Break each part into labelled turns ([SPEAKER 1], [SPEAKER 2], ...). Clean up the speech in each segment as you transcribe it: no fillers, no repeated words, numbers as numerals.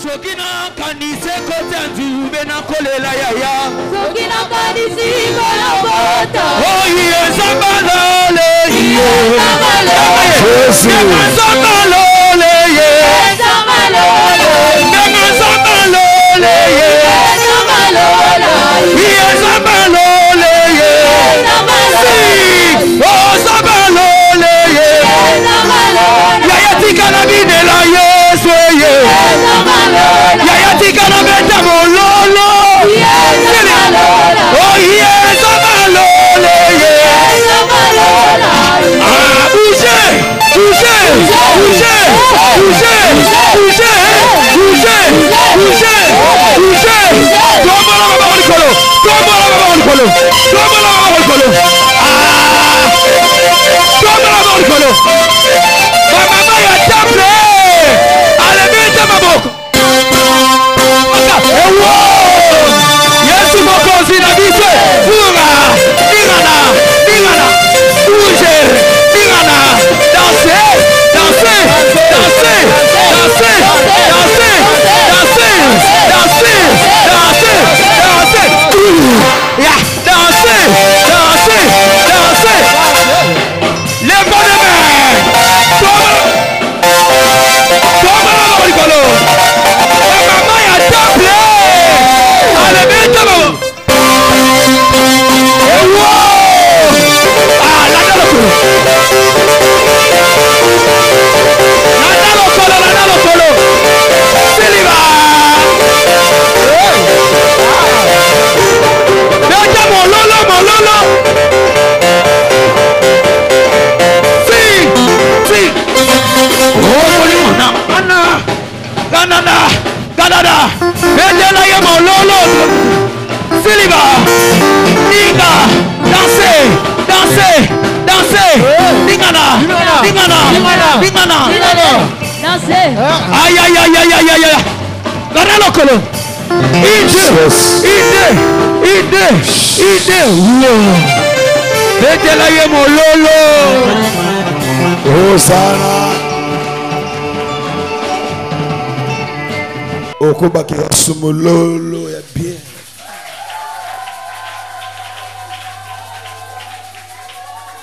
[SPEAKER 1] Sokina kanise kote nzube na kolela yaya.
[SPEAKER 2] Sokina kanisi kolobota.
[SPEAKER 1] Oh yeah, Zambalole yeah. Zambalole yeah.
[SPEAKER 2] Zambalole
[SPEAKER 1] yeah. Zambalole yeah. Zambalole yeah. Oh Zambalole yeah. Yaya tika na binela Yesu yeah. Yaya tika na beta mololo. Oh yeah, Zambalole yeah. Ah, bougez, bougez, bougez, bougez, bougez, bougez, bougez, bougez. Tombola baba onikolo, tombola baba onikolo, tombola baba onikolo. Ah, tombola baba onikolo. Mama ya temple, alebete maboko. Ewo, Yesu mokozi na bise, fura, ningana, ningana, bouge, ningana, danser, danser, danser, danser, danser, danser, danser, danser, danser, ya, danser, danser, danser. Les bonnes mains, tombe la rigolo. Maman ya temple, allez vite maman. Ah, la colo. Siliva. Vete mololo. Si. Oh, molimona. Ganada. Vete la ye mololo. Siliva. Niga. Danser. Dingana.
[SPEAKER 2] Danser.
[SPEAKER 1] Aïe. Garde colo. Ide. Vete la ye mololo.
[SPEAKER 3] Hosanna. Okobaki sumololo ya bien.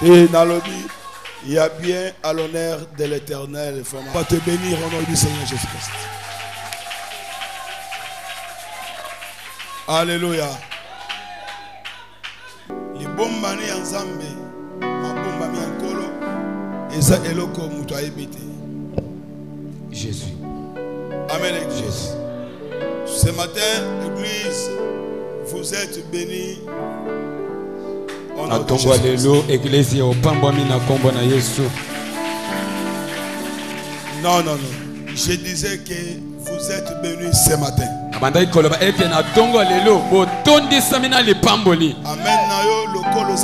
[SPEAKER 3] Et dans le dit, il y a bien à l'honneur de l'Éternel. On va te bénir au nom du Seigneur Jésus-Christ. Alléluia. Les bombani ensemble, ma bomba mi ankolo, et ça eloko muto aibite.
[SPEAKER 1] Jésus.
[SPEAKER 3] Amen. Jésus. Ce matin, l'église, vous êtes bénis.
[SPEAKER 4] Atongwa lelo église au pambwami na kombo na Yesu.
[SPEAKER 3] Non. Je disais que vous êtes bénis ce matin.
[SPEAKER 4] Abandai koloba eke na tongwa lelo botondi samina le pamboli.
[SPEAKER 3] Amen. Lokolo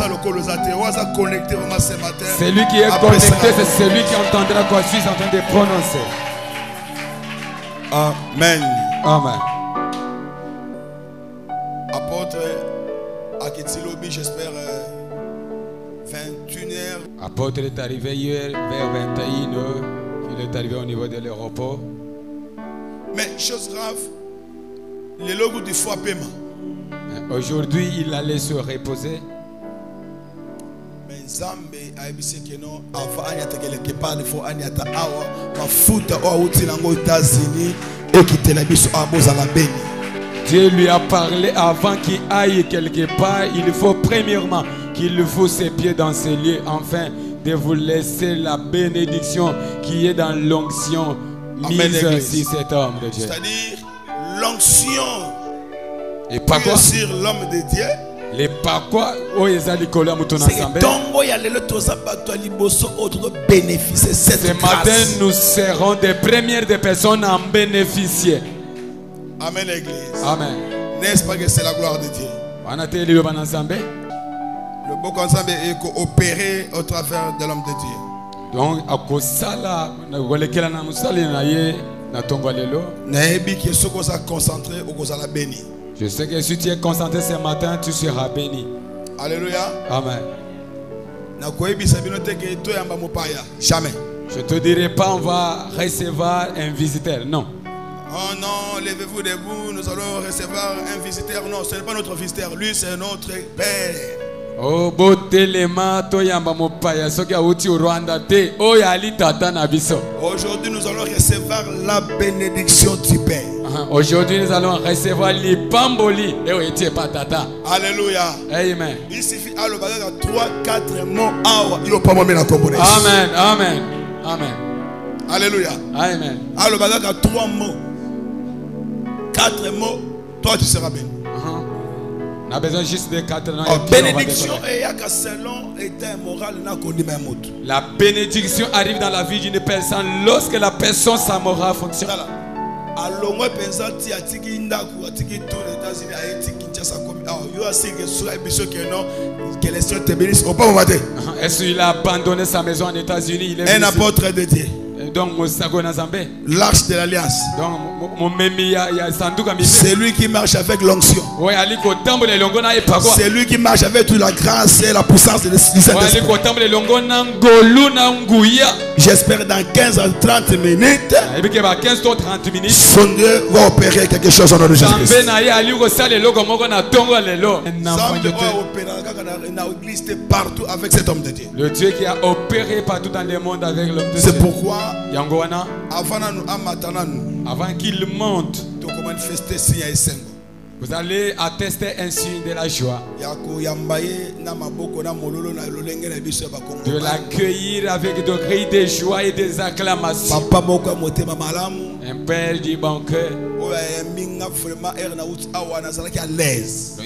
[SPEAKER 3] za te waza connecté vraiment ce matin.
[SPEAKER 4] Celui qui est connecté, c'est celui qui entendra quoi je suis en train de prononcer.
[SPEAKER 3] Amen.
[SPEAKER 4] Amen.
[SPEAKER 3] Apôtre Aketilobi, j'espère 21h.
[SPEAKER 4] Apôtre est arrivé hier vers 21h. Il est arrivé au niveau de l'aéroport.
[SPEAKER 3] Mais chose grave, le logo du foie paiement.
[SPEAKER 4] Aujourd'hui, il allait se reposer.
[SPEAKER 3] Mais Zambé a dit que non, avant Agnata quelque part, il faut Agnata Awa, ma foot au États-Unis et qui te la bise à Bozala Béni.
[SPEAKER 4] Dieu lui a parlé avant qu'il aille quelque part. Il faut premièrement qu'il faut ses pieds dans ces lieux, afin de vous laisser la bénédiction qui est dans l'onction mise sur cet homme de Dieu.
[SPEAKER 3] C'est-à-dire l'onction
[SPEAKER 4] et pas quoi
[SPEAKER 3] sur l'homme de Dieu.
[SPEAKER 4] Les pas quoi
[SPEAKER 3] c'est tombo ya lelo tozabato liboso autre bénéficier cette grâce.
[SPEAKER 4] Ce matin nous serons des premières des personnes à en bénéficier.
[SPEAKER 3] Amen l'église.
[SPEAKER 4] Amen.
[SPEAKER 3] N'est-ce pas que c'est la gloire de Dieu? Le beau ensemble est opéré au travers de l'homme de Dieu.
[SPEAKER 4] Donc à kosala na golekela na musali na ye na tongo lelo.
[SPEAKER 3] Na ebi ki soko sa concentré au kozala béni.
[SPEAKER 4] Je sais que si tu es concentré ce matin, tu seras béni.
[SPEAKER 3] Alléluia.
[SPEAKER 4] Amen.
[SPEAKER 3] Na koebi sabino te ke to yamba mopaya. Jamais.
[SPEAKER 4] Je te dirai pas on va recevoir un visiteur. Non.
[SPEAKER 3] Oh non, levez-vous debout, nous allons recevoir un visiteur. Non, ce n'est pas notre visiteur, lui c'est notre Père.
[SPEAKER 4] Oh botelema to yamba mopaya soki auti au Rwanda te o yali tata na biso.
[SPEAKER 3] Aujourd'hui nous allons recevoir la bénédiction du Père.
[SPEAKER 4] Aujourd'hui nous allons recevoir les pamboli et o etie pas tata.
[SPEAKER 3] Alléluia.
[SPEAKER 4] Amen.
[SPEAKER 3] Il suffit à le bagarre 3-4 mots. Il n'a pas moi la composer.
[SPEAKER 4] Amen. Amen. Amen.
[SPEAKER 3] Alléluia.
[SPEAKER 4] Amen.
[SPEAKER 3] À le bagarre 3 mots. 4 mots, toi tu seras béni.
[SPEAKER 4] On a besoin juste de 4 ans.
[SPEAKER 3] Bénédiction et selon état moral n'a connu même autre.
[SPEAKER 4] La bénédiction arrive dans la vie d'une personne lorsque la personne sa morale fonctionne.
[SPEAKER 3] Alors moi pensant ti atiki ndaku atiki tous les États-Unis a été Kinshasa comme yo asi que sur émission que non que les soeurs te bénissent au pas matin. Est-ce
[SPEAKER 4] qu'il a abandonné sa maison aux États-Unis, il est
[SPEAKER 3] un apôtre de Dieu.
[SPEAKER 4] Donc
[SPEAKER 3] l'arche de l'alliance. C'est lui qui marche avec l'onction. C'est lui qui marche avec toute la grâce et la puissance du Saint-Esprit. J'espère dans 15 à 30 minutes son Dieu va opérer quelque chose en notre Jésus-Christ. Partout avec cet homme de Dieu.
[SPEAKER 4] Le Dieu qui a opéré partout dans le monde avec l'homme de Dieu.
[SPEAKER 3] C'est pourquoi
[SPEAKER 4] avant qu'il monte, vous allez attester un signe de la joie, de l'accueillir avec des cris de joie et des acclamations. Un père du bon cœur.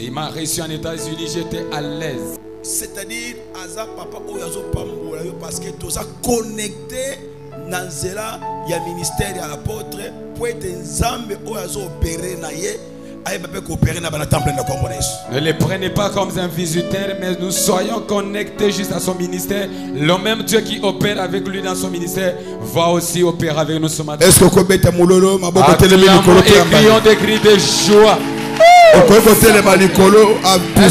[SPEAKER 4] Il m'a reçu en États-Unis, j'étais à l'aise.
[SPEAKER 3] C'est-à-dire, papa parce que tout ça connecté dans le ministère de l'apôtre pour être Nzambe opéré
[SPEAKER 4] ne les prenez pas comme un visiteur, mais nous soyons connectés juste à son ministère. Le même Dieu qui opère avec lui dans son ministère va aussi opérer avec nous ce matin.
[SPEAKER 3] Est-ce que vous pouvez
[SPEAKER 4] crions des cris de joie? Est-ce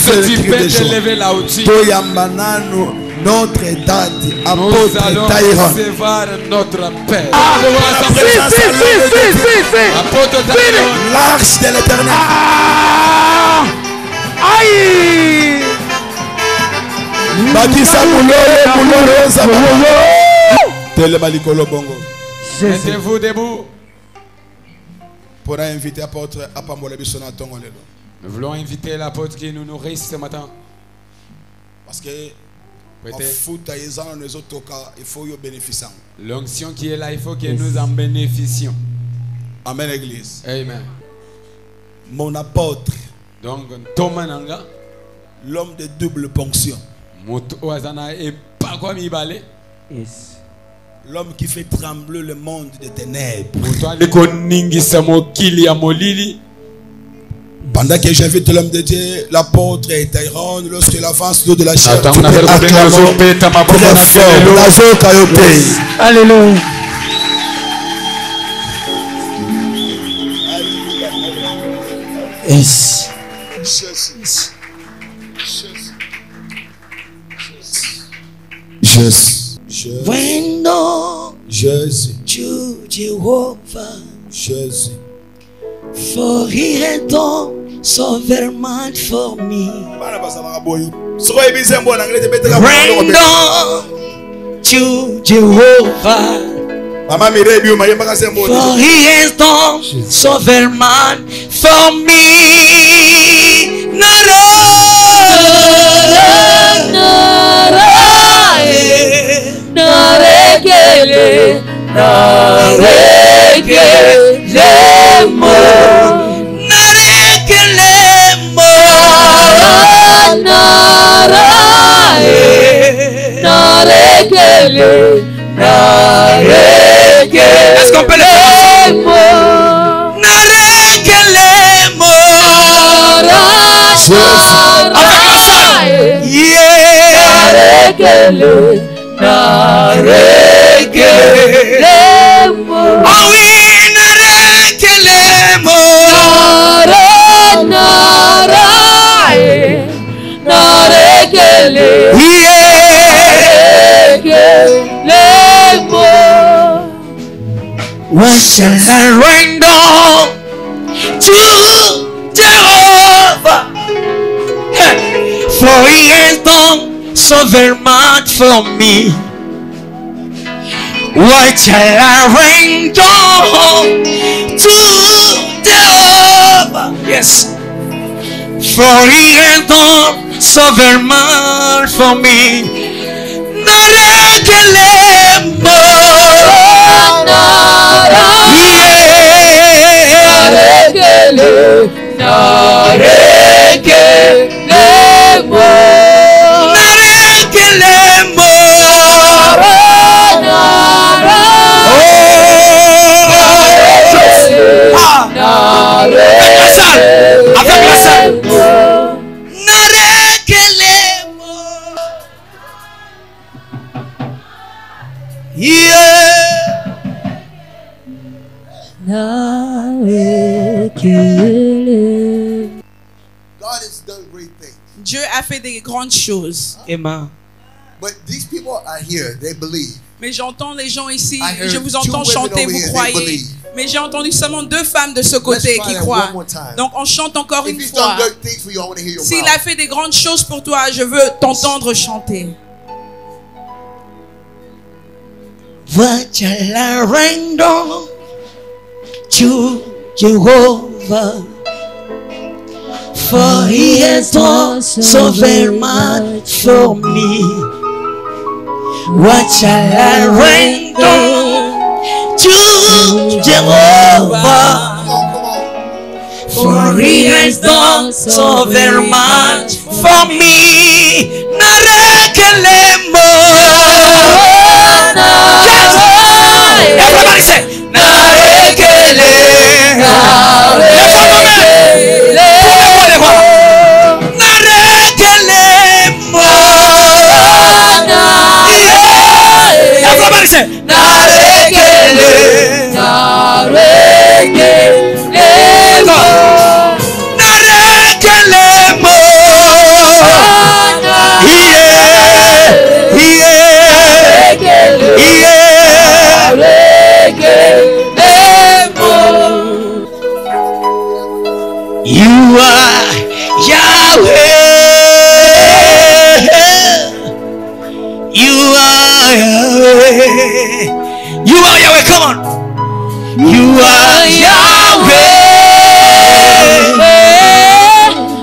[SPEAKER 4] que tu peux te lever là-dessus?
[SPEAKER 3] Notre date,
[SPEAKER 4] nous allons recevoir notre Père.
[SPEAKER 3] L'arche de l'Éternel.
[SPEAKER 1] Aïe.
[SPEAKER 4] Mettez-vous debout.
[SPEAKER 3] Pour inviter l'apôtre à Pambola Bissona Tongo.
[SPEAKER 4] Nous voulons inviter l'apôtre qui nous nourrit ce matin.
[SPEAKER 3] Parce que il faut y bénéficier.
[SPEAKER 4] L'onction qui est là, il faut que nous en bénéficions.
[SPEAKER 3] Amen, Église.
[SPEAKER 4] Amen.
[SPEAKER 3] Mon apôtre,
[SPEAKER 4] donc Thomas Nanga,
[SPEAKER 3] l'homme de double ponction, l'homme qui fait trembler le monde des ténèbres. Pendant que j'invite l'homme de Dieu, l'apôtre et Tyrone, lorsqu'il avance de la chair,
[SPEAKER 1] alléluia. Yes.
[SPEAKER 3] When no Jésus,
[SPEAKER 1] Jehovah,
[SPEAKER 3] Jésus,
[SPEAKER 1] for he had done so very much for me. When no Jehovah, for he has done so very much for me. Est-ce qu'on peut le faire? What shall I render to Jehovah? For he has done so very much for me. What shall I render to Jehovah? Yes. For he has done so very much for me. Narekelemo.
[SPEAKER 3] God has done great things.
[SPEAKER 5] Dieu a fait des grandes choses.
[SPEAKER 1] Amen.
[SPEAKER 3] But these people are here, they believe.
[SPEAKER 5] Mais j'entends les gens ici,
[SPEAKER 3] I heard
[SPEAKER 5] je vous
[SPEAKER 3] two
[SPEAKER 5] entends
[SPEAKER 3] women
[SPEAKER 5] chanter,
[SPEAKER 3] over
[SPEAKER 5] vous
[SPEAKER 3] here, they
[SPEAKER 5] croyez.
[SPEAKER 3] believe.
[SPEAKER 5] Mais j'ai entendu seulement 2 femmes de ce côté
[SPEAKER 3] try
[SPEAKER 5] qui
[SPEAKER 3] that
[SPEAKER 5] croient.
[SPEAKER 3] one more time.
[SPEAKER 5] Donc on chante encore
[SPEAKER 3] If
[SPEAKER 5] une
[SPEAKER 3] he's
[SPEAKER 5] fois.
[SPEAKER 3] done great things for you, I want to hear your
[SPEAKER 5] S'il
[SPEAKER 3] mouth.
[SPEAKER 5] a fait des grandes choses pour toi, je veux t'entendre chanter.
[SPEAKER 1] What shall I render to Jehovah? For he has done so very much for me. What shall I render to Jehovah?
[SPEAKER 3] Come on, come on.
[SPEAKER 1] For he has done so very much for me. Narekelemo. Yes. Everybody say Narekele. Narekelemo. Everybody say Narekele. Narekelemo. You are Yahweh. You are Yahweh. You are Yahweh. Come on. You are Yahweh.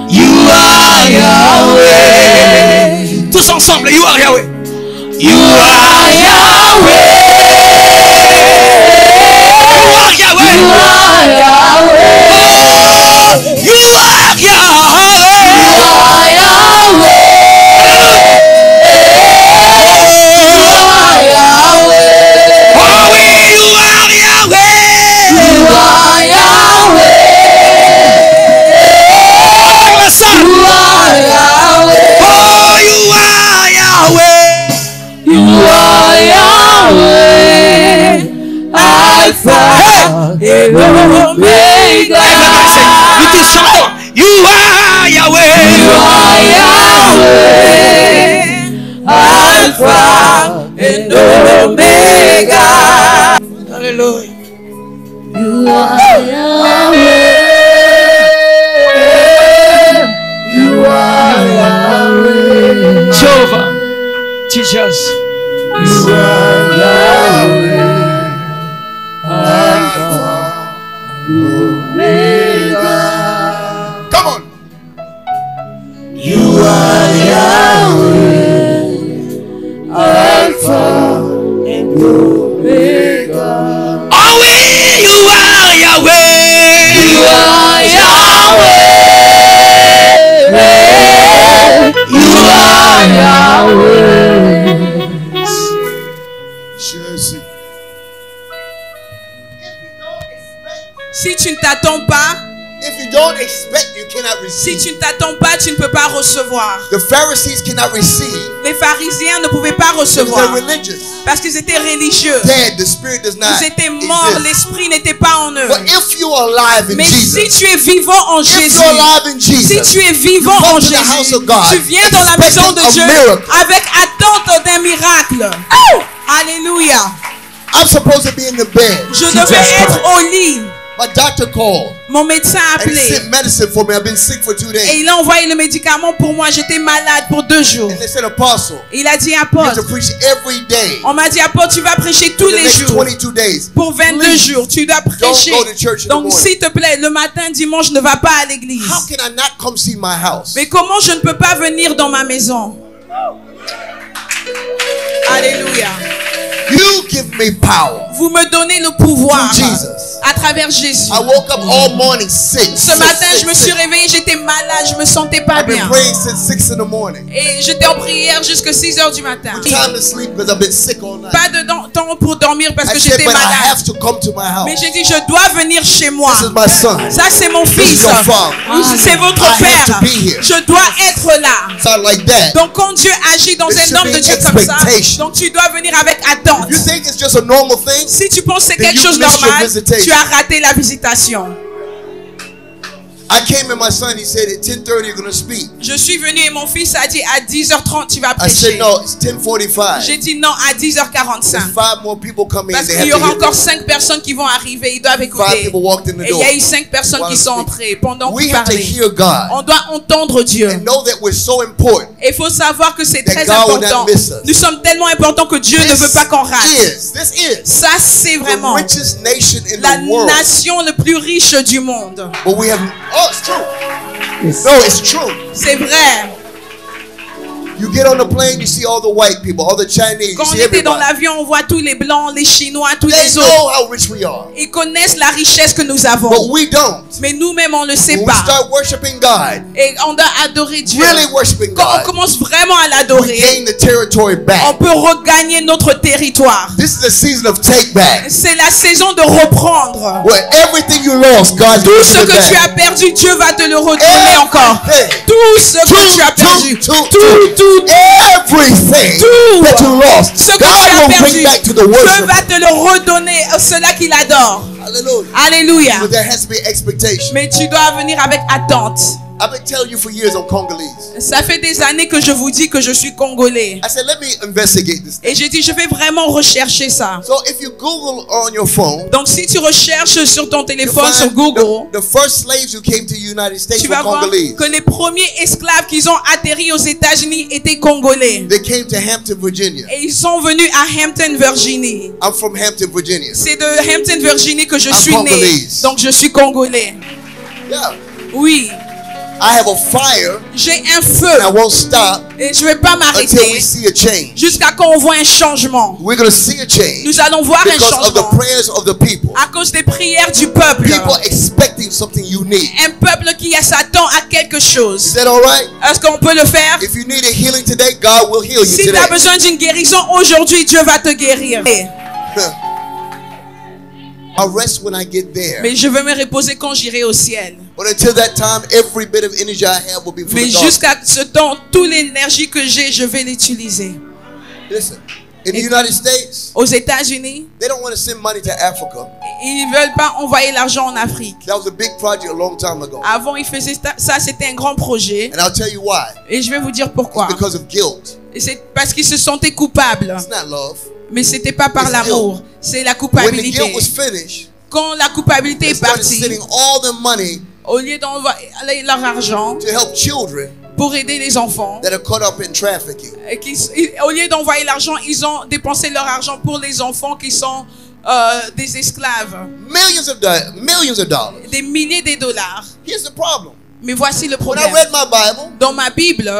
[SPEAKER 1] You are Yahweh. Tous ensemble. You are Yahweh. You are Yahweh. You are Yahweh. You are Yahweh. You are Omega. You do something. You are Yahweh. You are Yahweh. Alpha and Omega. Hallelujah. You are Yahweh. You are Yahweh. Jehovah, teach us. You are Yahweh.
[SPEAKER 3] Come on.
[SPEAKER 1] You are Yahweh, Alpha and Omega. Oh, you are Yahweh. You are Yahweh. You are Yahweh.
[SPEAKER 3] Jésus.
[SPEAKER 5] Si tu ne t'attends pas,
[SPEAKER 3] If you don't expect, you cannot
[SPEAKER 5] si
[SPEAKER 3] receive.
[SPEAKER 5] tu ne t'attends pas, tu ne peux pas recevoir.
[SPEAKER 3] The Pharisees cannot receive
[SPEAKER 5] Les pharisiens ne pouvaient pas
[SPEAKER 3] because they're
[SPEAKER 5] recevoir
[SPEAKER 3] religious.
[SPEAKER 5] parce qu'ils étaient religieux.
[SPEAKER 3] Dead, the spirit does not
[SPEAKER 5] Ils étaient morts,
[SPEAKER 3] exist.
[SPEAKER 5] l'esprit n'était pas en eux.
[SPEAKER 3] But if you are alive in
[SPEAKER 5] Mais si
[SPEAKER 3] Jesus,
[SPEAKER 5] tu es vivant en
[SPEAKER 3] if
[SPEAKER 5] Jésus,
[SPEAKER 3] you're alive in
[SPEAKER 5] si
[SPEAKER 3] Jesus,
[SPEAKER 5] tu es
[SPEAKER 3] you
[SPEAKER 5] vivant
[SPEAKER 3] come
[SPEAKER 5] en
[SPEAKER 3] to the house
[SPEAKER 5] Jésus,
[SPEAKER 3] of God,
[SPEAKER 5] tu viens dans la maison de
[SPEAKER 3] expecting
[SPEAKER 5] Dieu
[SPEAKER 3] a miracle.
[SPEAKER 5] avec attente d'un miracle. Alléluia.
[SPEAKER 3] I'm supposed to be in the bed.
[SPEAKER 5] Je devais être au lit.
[SPEAKER 3] My doctor called
[SPEAKER 5] Mon médecin a
[SPEAKER 3] and he
[SPEAKER 5] appelé.
[SPEAKER 3] sent medicine for me. I've been sick for 2
[SPEAKER 5] Et
[SPEAKER 3] days.
[SPEAKER 5] il a envoyé le médicament pour moi. J'étais malade pour 2 jours.
[SPEAKER 3] And they said, Apostle,
[SPEAKER 5] Il a dit,
[SPEAKER 3] you have to
[SPEAKER 5] apôtre.
[SPEAKER 3] preach every day
[SPEAKER 5] On m'a dit, apôtre, tu vas prêcher tous
[SPEAKER 3] for the
[SPEAKER 5] les
[SPEAKER 3] next
[SPEAKER 5] jours.
[SPEAKER 3] 22 days.
[SPEAKER 5] Pour 22
[SPEAKER 3] Please,
[SPEAKER 5] jours, tu dois prêcher.
[SPEAKER 3] go to church in the
[SPEAKER 5] Donc,
[SPEAKER 3] morning.
[SPEAKER 5] s'il te plaît, le matin, dimanche, ne va pas à l'église.
[SPEAKER 3] How can I not come see my house?
[SPEAKER 5] Mais comment je ne peux pas venir dans ma maison? Alléluia.
[SPEAKER 3] You give me power.
[SPEAKER 5] Vous me donnez le pouvoir
[SPEAKER 3] Through Jesus.
[SPEAKER 5] à travers Jésus.
[SPEAKER 3] I woke up all morning sick.
[SPEAKER 5] Ce matin, je me suis réveillée, j'étais malade, je me sentais pas
[SPEAKER 3] I've been
[SPEAKER 5] bien.
[SPEAKER 3] praying since 6 in the morning.
[SPEAKER 5] Et j'étais en prière jusqu'à 6 heures du matin.
[SPEAKER 3] Time to sleep because I've been sick all night.
[SPEAKER 5] Pas de temps pour dormir parce
[SPEAKER 3] I
[SPEAKER 5] que
[SPEAKER 3] said,
[SPEAKER 5] j'étais
[SPEAKER 3] but I
[SPEAKER 5] malade.
[SPEAKER 3] have to come to my house.
[SPEAKER 5] Mais j'ai dit, je dois venir chez moi.
[SPEAKER 3] This is my son.
[SPEAKER 5] Ça, c'est mon
[SPEAKER 3] This
[SPEAKER 5] fils.
[SPEAKER 3] is your father.
[SPEAKER 5] C'est votre
[SPEAKER 3] I have
[SPEAKER 5] père.
[SPEAKER 3] to be here.
[SPEAKER 5] Je dois être là.
[SPEAKER 3] Sound like that.
[SPEAKER 5] Donc quand Dieu agit dans
[SPEAKER 3] There
[SPEAKER 5] un
[SPEAKER 3] should
[SPEAKER 5] homme
[SPEAKER 3] be
[SPEAKER 5] de Dieu comme ça,
[SPEAKER 3] expectation.
[SPEAKER 5] donc tu dois venir avec attente.
[SPEAKER 3] You think it's just a normal thing?
[SPEAKER 5] Si tu penses que c'est
[SPEAKER 3] Then
[SPEAKER 5] quelque
[SPEAKER 3] you
[SPEAKER 5] chose de
[SPEAKER 3] missed your
[SPEAKER 5] normal,
[SPEAKER 3] visitation.
[SPEAKER 5] tu as raté la visitation.
[SPEAKER 3] I came and my son, he said at 10:30 you're going to speak.
[SPEAKER 5] Je suis venu et mon fils a dit à 10h30 tu vas
[SPEAKER 3] I said
[SPEAKER 5] prêcher.
[SPEAKER 3] no, it's 10:45.
[SPEAKER 5] J'ai dit non à 10h45.
[SPEAKER 3] There's 5 more people coming.
[SPEAKER 5] Parce
[SPEAKER 3] They
[SPEAKER 5] qu'il y
[SPEAKER 3] have to
[SPEAKER 5] aura
[SPEAKER 3] hear
[SPEAKER 5] encore
[SPEAKER 3] this.
[SPEAKER 5] 5 personnes qui vont arriver, ils doivent
[SPEAKER 3] 5
[SPEAKER 5] écouter.
[SPEAKER 3] people walked in the
[SPEAKER 5] Et il
[SPEAKER 3] door.
[SPEAKER 5] y a eu 5 personnes
[SPEAKER 3] While
[SPEAKER 5] qui
[SPEAKER 3] I
[SPEAKER 5] sont
[SPEAKER 3] speak.
[SPEAKER 5] entrées pendant
[SPEAKER 3] We
[SPEAKER 5] qu'il
[SPEAKER 3] have to
[SPEAKER 5] parlait.
[SPEAKER 3] hear God
[SPEAKER 5] On doit entendre Dieu.
[SPEAKER 3] and know that we're so important.
[SPEAKER 5] Et il faut savoir que c'est
[SPEAKER 3] That
[SPEAKER 5] très
[SPEAKER 3] God will
[SPEAKER 5] important.
[SPEAKER 3] not miss us.
[SPEAKER 5] Nous sommes tellement importants que Dieu ne veut pas qu'on rate.
[SPEAKER 3] This is
[SPEAKER 5] Ça, c'est
[SPEAKER 3] the
[SPEAKER 5] vraiment
[SPEAKER 3] richest nation in
[SPEAKER 5] la
[SPEAKER 3] the world.
[SPEAKER 5] nation la plus riche du monde.
[SPEAKER 3] But we have, oh, it's true. No, it's true.
[SPEAKER 5] C'est vrai.
[SPEAKER 3] You get on the plane, you see all the white people, all the Chinese, you
[SPEAKER 5] Quand on
[SPEAKER 3] see
[SPEAKER 5] était dans
[SPEAKER 3] everybody.
[SPEAKER 5] l'avion, on voit tous les blancs, les chinois, tous
[SPEAKER 3] They
[SPEAKER 5] les
[SPEAKER 3] know
[SPEAKER 5] autres.
[SPEAKER 3] how rich we are.
[SPEAKER 5] Ils connaissent la richesse que nous
[SPEAKER 3] But
[SPEAKER 5] avons.
[SPEAKER 3] we don't.
[SPEAKER 5] Mais nous-mêmes, on ne le sait
[SPEAKER 3] When we
[SPEAKER 5] pas.
[SPEAKER 3] start worshiping God,
[SPEAKER 5] Et on doit adorer Dieu.
[SPEAKER 3] really worshiping
[SPEAKER 5] Quand on
[SPEAKER 3] God,
[SPEAKER 5] commence vraiment à
[SPEAKER 3] we
[SPEAKER 5] l'adorer,
[SPEAKER 3] gain the territory
[SPEAKER 5] on
[SPEAKER 3] back.
[SPEAKER 5] peut regagner notre territoire.
[SPEAKER 3] This is the season of take back.
[SPEAKER 5] C'est la saison de reprendre.
[SPEAKER 3] Where everything you lost, God
[SPEAKER 5] Tout
[SPEAKER 3] gives
[SPEAKER 5] ce
[SPEAKER 3] it
[SPEAKER 5] que tu
[SPEAKER 3] back.
[SPEAKER 5] as perdu, Dieu va te le redonner encore.
[SPEAKER 3] Everything.
[SPEAKER 5] Tout ce que tu as perdu.
[SPEAKER 3] Tout. Everything
[SPEAKER 5] Tout.
[SPEAKER 3] that you lost,
[SPEAKER 5] Ce que
[SPEAKER 3] God
[SPEAKER 5] tu as
[SPEAKER 3] will
[SPEAKER 5] perdu,
[SPEAKER 3] bring back to the
[SPEAKER 5] Dieu
[SPEAKER 3] worshiper.
[SPEAKER 5] va te le redonner à ceux-là qui l'adorent.
[SPEAKER 3] Hallelujah.
[SPEAKER 5] Alléluia.
[SPEAKER 3] But there has to be expectation.
[SPEAKER 5] Mais tu dois venir avec attente.
[SPEAKER 3] I've been telling you for years I'm Congolese.
[SPEAKER 5] Ça fait des années que je vous dis que je suis congolais.
[SPEAKER 3] I said, let me investigate this.
[SPEAKER 5] Et j'ai dit, je vais vraiment rechercher ça.
[SPEAKER 3] So if you Google on your phone,
[SPEAKER 5] Donc si tu recherches sur ton
[SPEAKER 3] you
[SPEAKER 5] téléphone, sur
[SPEAKER 3] find
[SPEAKER 5] Google,
[SPEAKER 3] the first slaves who came to the United States
[SPEAKER 5] tu
[SPEAKER 3] were
[SPEAKER 5] vas voir
[SPEAKER 3] Congolese.
[SPEAKER 5] que les premiers esclaves qui ont atterri aux États-Unis étaient congolais.
[SPEAKER 3] They came to Hampton, Virginia.
[SPEAKER 5] Et ils sont venus à Hampton, Virginie.
[SPEAKER 3] I'm from Hampton, Virginia.
[SPEAKER 5] C'est de Hampton, Virginie que je
[SPEAKER 3] I'm
[SPEAKER 5] suis né.
[SPEAKER 3] Congolese.
[SPEAKER 5] Donc je suis congolais.
[SPEAKER 3] Yeah.
[SPEAKER 5] Oui,
[SPEAKER 3] I have a fire
[SPEAKER 5] j'ai un
[SPEAKER 3] and I
[SPEAKER 5] feu
[SPEAKER 3] won't stop
[SPEAKER 5] et je ne vais pas
[SPEAKER 3] until we
[SPEAKER 5] m'arrêter
[SPEAKER 3] see a change.
[SPEAKER 5] jusqu'à qu'on voit un changement.
[SPEAKER 3] We're going to see a change
[SPEAKER 5] Nous allons voir un
[SPEAKER 3] because of the
[SPEAKER 5] changement
[SPEAKER 3] prayers of the people.
[SPEAKER 5] à cause des prières du peuple.
[SPEAKER 3] People expecting something unique.
[SPEAKER 5] Un peuple qui s'attend à quelque
[SPEAKER 3] Is
[SPEAKER 5] chose.
[SPEAKER 3] that all right?
[SPEAKER 5] Est-ce qu'on peut le faire?
[SPEAKER 3] If you need a healing today, God will heal you
[SPEAKER 5] Si tu
[SPEAKER 3] today.
[SPEAKER 5] as besoin d'une guérison aujourd'hui, Dieu va te guérir.
[SPEAKER 3] I'll rest when I get there.
[SPEAKER 5] Mais je vais me reposer quand j'irai au ciel.
[SPEAKER 3] But until that time, every bit of energy I have will be for
[SPEAKER 5] Mais
[SPEAKER 3] the gospel.
[SPEAKER 5] jusqu'à ce temps, toute l'énergie que j'ai, je vais l'utiliser.
[SPEAKER 3] Listen, in the United States,
[SPEAKER 5] Aux États-Unis,
[SPEAKER 3] they don't want to send money to Africa.
[SPEAKER 5] ils ne veulent pas envoyer l'argent en Afrique.
[SPEAKER 3] That was a big project a long time ago.
[SPEAKER 5] Avant, ils faisaient ça, c'était un grand projet.
[SPEAKER 3] And I'll tell you why.
[SPEAKER 5] Et je vais vous dire pourquoi.
[SPEAKER 3] Because of guilt.
[SPEAKER 5] Et c'est parce qu'ils se sentaient coupables.
[SPEAKER 3] It's not love.
[SPEAKER 5] Mais c'était pas par
[SPEAKER 3] It's
[SPEAKER 5] l'amour, c'est la
[SPEAKER 3] When the
[SPEAKER 5] culpabilité.
[SPEAKER 3] guilt was finished,
[SPEAKER 5] Quand la culpabilité
[SPEAKER 3] they
[SPEAKER 5] est
[SPEAKER 3] started
[SPEAKER 5] partie,
[SPEAKER 3] sending all the money
[SPEAKER 5] au lieu d'envoyer leur argent
[SPEAKER 3] to help children
[SPEAKER 5] pour aider les enfants,
[SPEAKER 3] that are caught up in trafficking.
[SPEAKER 5] et au lieu d'envoyer l'argent, ils ont dépensé leur argent pour les enfants qui sont des esclaves.
[SPEAKER 3] Millions of dollars.
[SPEAKER 5] Des milliers de dollars.
[SPEAKER 3] Here's the problem.
[SPEAKER 5] Mais voici le
[SPEAKER 3] When I
[SPEAKER 5] problème.
[SPEAKER 3] read my Bible,
[SPEAKER 5] Dans ma Bible,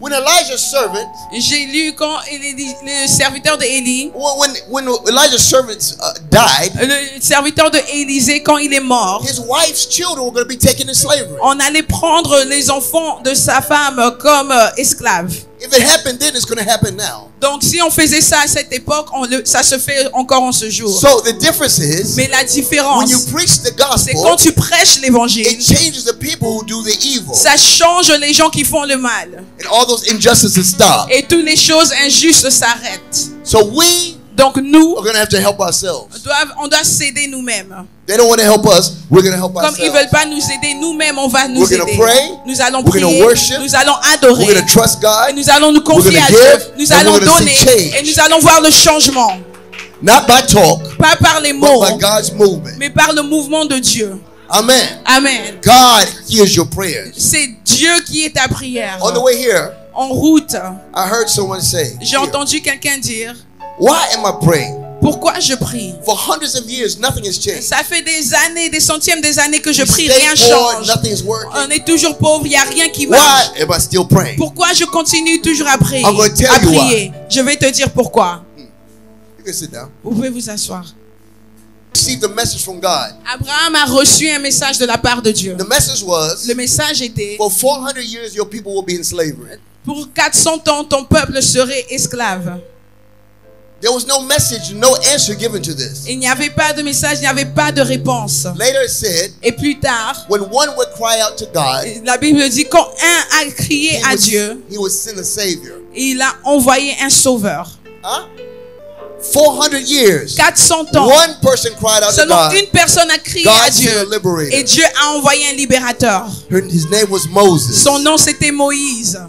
[SPEAKER 3] when Elijah's servant,
[SPEAKER 5] j'ai lu quand le serviteur de Élie,
[SPEAKER 3] when Elijah's servants died,
[SPEAKER 5] le serviteur de Élisée, quand il est mort,
[SPEAKER 3] his wife's children were going to be taken in slavery.
[SPEAKER 5] on allait prendre les enfants de sa femme comme esclaves.
[SPEAKER 3] If it happened then, it's going to happen now.
[SPEAKER 5] Donc si on faisait ça à cette époque, ça se fait encore en ce jour.
[SPEAKER 3] So the difference is,
[SPEAKER 5] Mais la
[SPEAKER 3] when
[SPEAKER 5] différence,
[SPEAKER 3] you preach the
[SPEAKER 5] c'est quand
[SPEAKER 3] gospel,
[SPEAKER 5] tu prêches l'évangile,
[SPEAKER 3] it changes the people who do the evil.
[SPEAKER 5] ça change les gens qui font le mal.
[SPEAKER 3] And all those injustices stop.
[SPEAKER 5] Et toutes les choses injustes s'arrêtent.
[SPEAKER 3] So we
[SPEAKER 5] Donc nous,
[SPEAKER 3] are going to have to help ourselves.
[SPEAKER 5] on doit s'aider nous-mêmes.
[SPEAKER 3] They don't want to help us. We're going to help
[SPEAKER 5] Comme ils ne veulent
[SPEAKER 3] ourselves.
[SPEAKER 5] pas nous aider, nous-mêmes, on va nous
[SPEAKER 3] We're gonna
[SPEAKER 5] aider.
[SPEAKER 3] pray.
[SPEAKER 5] Nous allons
[SPEAKER 3] We're gonna
[SPEAKER 5] prier.
[SPEAKER 3] worship.
[SPEAKER 5] Nous allons
[SPEAKER 3] We're
[SPEAKER 5] adorer.
[SPEAKER 3] going to trust
[SPEAKER 5] Et
[SPEAKER 3] God.
[SPEAKER 5] nous allons nous confier
[SPEAKER 3] We're
[SPEAKER 5] à
[SPEAKER 3] gonna
[SPEAKER 5] Dieu.
[SPEAKER 3] give,
[SPEAKER 5] Nous
[SPEAKER 3] and
[SPEAKER 5] allons
[SPEAKER 3] we're gonna
[SPEAKER 5] donner.
[SPEAKER 3] see change.
[SPEAKER 5] Et nous allons voir le changement.
[SPEAKER 3] Not by talk,
[SPEAKER 5] pas par les
[SPEAKER 3] but
[SPEAKER 5] mots,
[SPEAKER 3] by God's movement.
[SPEAKER 5] mais par le mouvement de Dieu.
[SPEAKER 3] Amen.
[SPEAKER 5] Amen.
[SPEAKER 3] God hears your prayers.
[SPEAKER 5] C'est Dieu qui est ta prière.
[SPEAKER 3] On the way here,
[SPEAKER 5] En route,
[SPEAKER 3] I heard someone say,
[SPEAKER 5] j'ai entendu quelqu'un dire,
[SPEAKER 3] why am I praying?
[SPEAKER 5] pourquoi je prie?
[SPEAKER 3] For hundreds of years, nothing has changed.
[SPEAKER 5] Ça fait des années, des centièmes des années que je
[SPEAKER 3] We
[SPEAKER 5] prie,
[SPEAKER 3] stay
[SPEAKER 5] rien
[SPEAKER 3] poor,
[SPEAKER 5] change.
[SPEAKER 3] nothing's working.
[SPEAKER 5] On est toujours pauvre, il n'y a rien qui marche.
[SPEAKER 3] Why am I still praying?
[SPEAKER 5] Pourquoi je continue toujours à prier?
[SPEAKER 3] I'm gonna tell
[SPEAKER 5] À
[SPEAKER 3] you
[SPEAKER 5] prier. Je vais te dire pourquoi.
[SPEAKER 3] You can sit down.
[SPEAKER 5] Vous pouvez vous asseoir.
[SPEAKER 3] Received a message from God.
[SPEAKER 5] Abraham a reçu un message de la part de Dieu.
[SPEAKER 3] The message was,
[SPEAKER 5] Le message était,
[SPEAKER 3] for 400 years your people will be in slavery.
[SPEAKER 5] pour 400 ans, ton peuple serait esclave.
[SPEAKER 3] There was no message, no answer given to this.
[SPEAKER 5] Il n'y avait pas de message, il n'y avait pas de réponse.
[SPEAKER 3] Later it said,
[SPEAKER 5] Et plus tard,
[SPEAKER 3] when one would cry out to God,
[SPEAKER 5] la Bible dit quand un a crié à Dieu,
[SPEAKER 3] he would send a savior.
[SPEAKER 5] il a envoyé un sauveur.
[SPEAKER 3] Huh? 400 years.
[SPEAKER 5] 400 ans.
[SPEAKER 3] One person cried out to
[SPEAKER 5] Seulement
[SPEAKER 3] God.
[SPEAKER 5] une personne a crié
[SPEAKER 3] God
[SPEAKER 5] à
[SPEAKER 3] sent
[SPEAKER 5] Dieu.
[SPEAKER 3] a liberator.
[SPEAKER 5] Et Dieu a envoyé un libérateur.
[SPEAKER 3] His name was Moses.
[SPEAKER 5] Son nom c'était Moïse.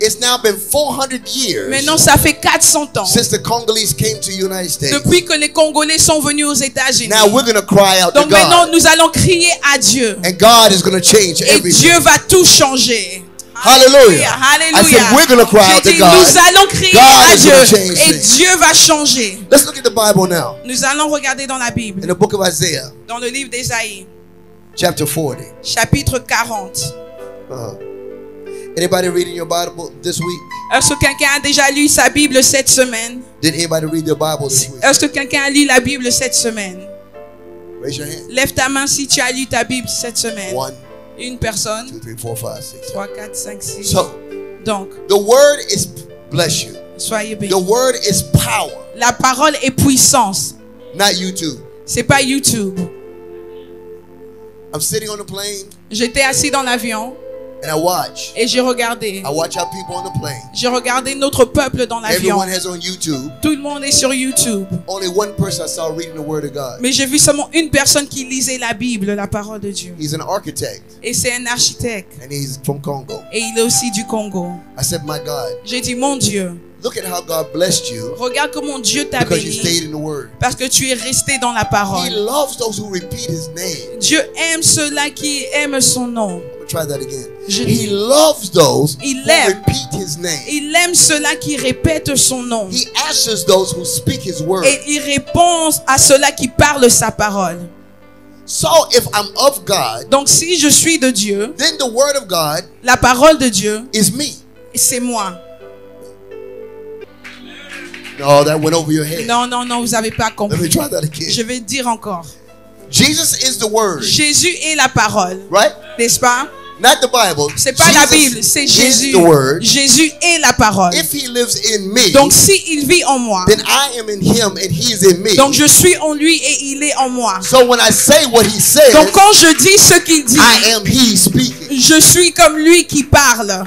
[SPEAKER 3] It's now been 400 years
[SPEAKER 5] Maintenant ça fait 400 ans.
[SPEAKER 3] since the Congolese came to the United States.
[SPEAKER 5] Depuis que les Congolais sont venus aux États-Unis.
[SPEAKER 3] Now we're going to cry out to
[SPEAKER 5] Donc maintenant
[SPEAKER 3] God.
[SPEAKER 5] nous allons crier à Dieu.
[SPEAKER 3] And God is going to change
[SPEAKER 5] Et
[SPEAKER 3] everything.
[SPEAKER 5] Dieu va tout changer.
[SPEAKER 3] Hallelujah.
[SPEAKER 5] Alléluia.
[SPEAKER 3] I said we're going to cry out
[SPEAKER 5] J'ai
[SPEAKER 3] to
[SPEAKER 5] dit,
[SPEAKER 3] God.
[SPEAKER 5] nous allons crier
[SPEAKER 3] God
[SPEAKER 5] à
[SPEAKER 3] is gonna
[SPEAKER 5] Dieu.
[SPEAKER 3] change
[SPEAKER 5] Et
[SPEAKER 3] things.
[SPEAKER 5] Dieu va changer.
[SPEAKER 3] Let's look at the Bible now.
[SPEAKER 5] Nous allons regarder dans la Bible.
[SPEAKER 3] In the book of Isaiah,
[SPEAKER 5] Dans le livre d'Ésaïe.
[SPEAKER 3] chapter 40.
[SPEAKER 5] Chapitre 40.
[SPEAKER 3] Anybody reading your Bible this week?
[SPEAKER 5] Est-ce que quelqu'un a déjà lu sa Bible cette semaine?
[SPEAKER 3] Did anybody read their Bible this week?
[SPEAKER 5] Est-ce que quelqu'un a lu la Bible cette semaine?
[SPEAKER 3] Raise your hand.
[SPEAKER 5] Lève ta main si tu as lu ta Bible cette semaine.
[SPEAKER 3] 1,
[SPEAKER 5] Une personne.
[SPEAKER 3] 2, 3, 4, 5, 6.
[SPEAKER 5] 3, 4, 5, 6.
[SPEAKER 3] So,
[SPEAKER 5] Donc,
[SPEAKER 3] the word is, bless you.
[SPEAKER 5] soyez
[SPEAKER 3] The
[SPEAKER 5] bénis.
[SPEAKER 3] word is power,
[SPEAKER 5] La parole est puissance.
[SPEAKER 3] not YouTube.
[SPEAKER 5] C'est pas YouTube.
[SPEAKER 3] I'm sitting on the plane
[SPEAKER 5] J'étais assis dans l'avion
[SPEAKER 3] and I watch.
[SPEAKER 5] et j'ai regardé.
[SPEAKER 3] I watch our people on the plane.
[SPEAKER 5] J'ai regardé notre peuple dans l'avion.
[SPEAKER 3] Everyone has on YouTube.
[SPEAKER 5] Tout le monde est sur YouTube.
[SPEAKER 3] Only one person I saw reading the word of God.
[SPEAKER 5] Mais j'ai vu seulement une personne qui lisait la Bible, la parole de Dieu.
[SPEAKER 3] He's an architect
[SPEAKER 5] Et c'est un architecte.
[SPEAKER 3] and he's from Congo.
[SPEAKER 5] Et il est aussi du Congo.
[SPEAKER 3] I said, my God,
[SPEAKER 5] J'ai dit, mon Dieu,
[SPEAKER 3] look at how God blessed you
[SPEAKER 5] regarde comment Dieu t'a
[SPEAKER 3] because you
[SPEAKER 5] béni
[SPEAKER 3] stayed in the word.
[SPEAKER 5] parce que tu es resté dans la
[SPEAKER 3] He
[SPEAKER 5] parole.
[SPEAKER 3] loves those who repeat his name.
[SPEAKER 5] Dieu aime ceux-là qui aiment son nom.
[SPEAKER 3] I'm gonna try that again.
[SPEAKER 5] Je
[SPEAKER 3] He
[SPEAKER 5] dis,
[SPEAKER 3] loves those
[SPEAKER 5] Il
[SPEAKER 3] who
[SPEAKER 5] aime.
[SPEAKER 3] repeat his name.
[SPEAKER 5] il aime ceux-là qui répètent son nom.
[SPEAKER 3] He answers those who speak his word.
[SPEAKER 5] Et il répond à ceux-là qui parlent sa parole.
[SPEAKER 3] So if I'm of God,
[SPEAKER 5] Donc si je suis de Dieu,
[SPEAKER 3] then the word of God
[SPEAKER 5] la parole de Dieu,
[SPEAKER 3] is me.
[SPEAKER 5] c'est moi.
[SPEAKER 3] No, that went over your head.
[SPEAKER 5] Non, non, non, vous n'avez pas
[SPEAKER 3] Let me
[SPEAKER 5] compris.
[SPEAKER 3] try that again.
[SPEAKER 5] Je vais dire encore.
[SPEAKER 3] Jesus is the word,
[SPEAKER 5] Jésus est la parole,
[SPEAKER 3] right?
[SPEAKER 5] n'est-ce pas?
[SPEAKER 3] Not the Bible.
[SPEAKER 5] C'est pas la
[SPEAKER 3] Jesus
[SPEAKER 5] Bible, c'est
[SPEAKER 3] is
[SPEAKER 5] Jésus.
[SPEAKER 3] the word.
[SPEAKER 5] Jésus est la parole.
[SPEAKER 3] If he lives in me,
[SPEAKER 5] Donc s'il vit en moi,
[SPEAKER 3] then I am in him and he is in me.
[SPEAKER 5] donc je suis en lui et il est en moi.
[SPEAKER 3] So when I say what he says,
[SPEAKER 5] Donc quand je dis ce qu'il dit,
[SPEAKER 3] I am he speaking.
[SPEAKER 5] je suis comme lui qui parle.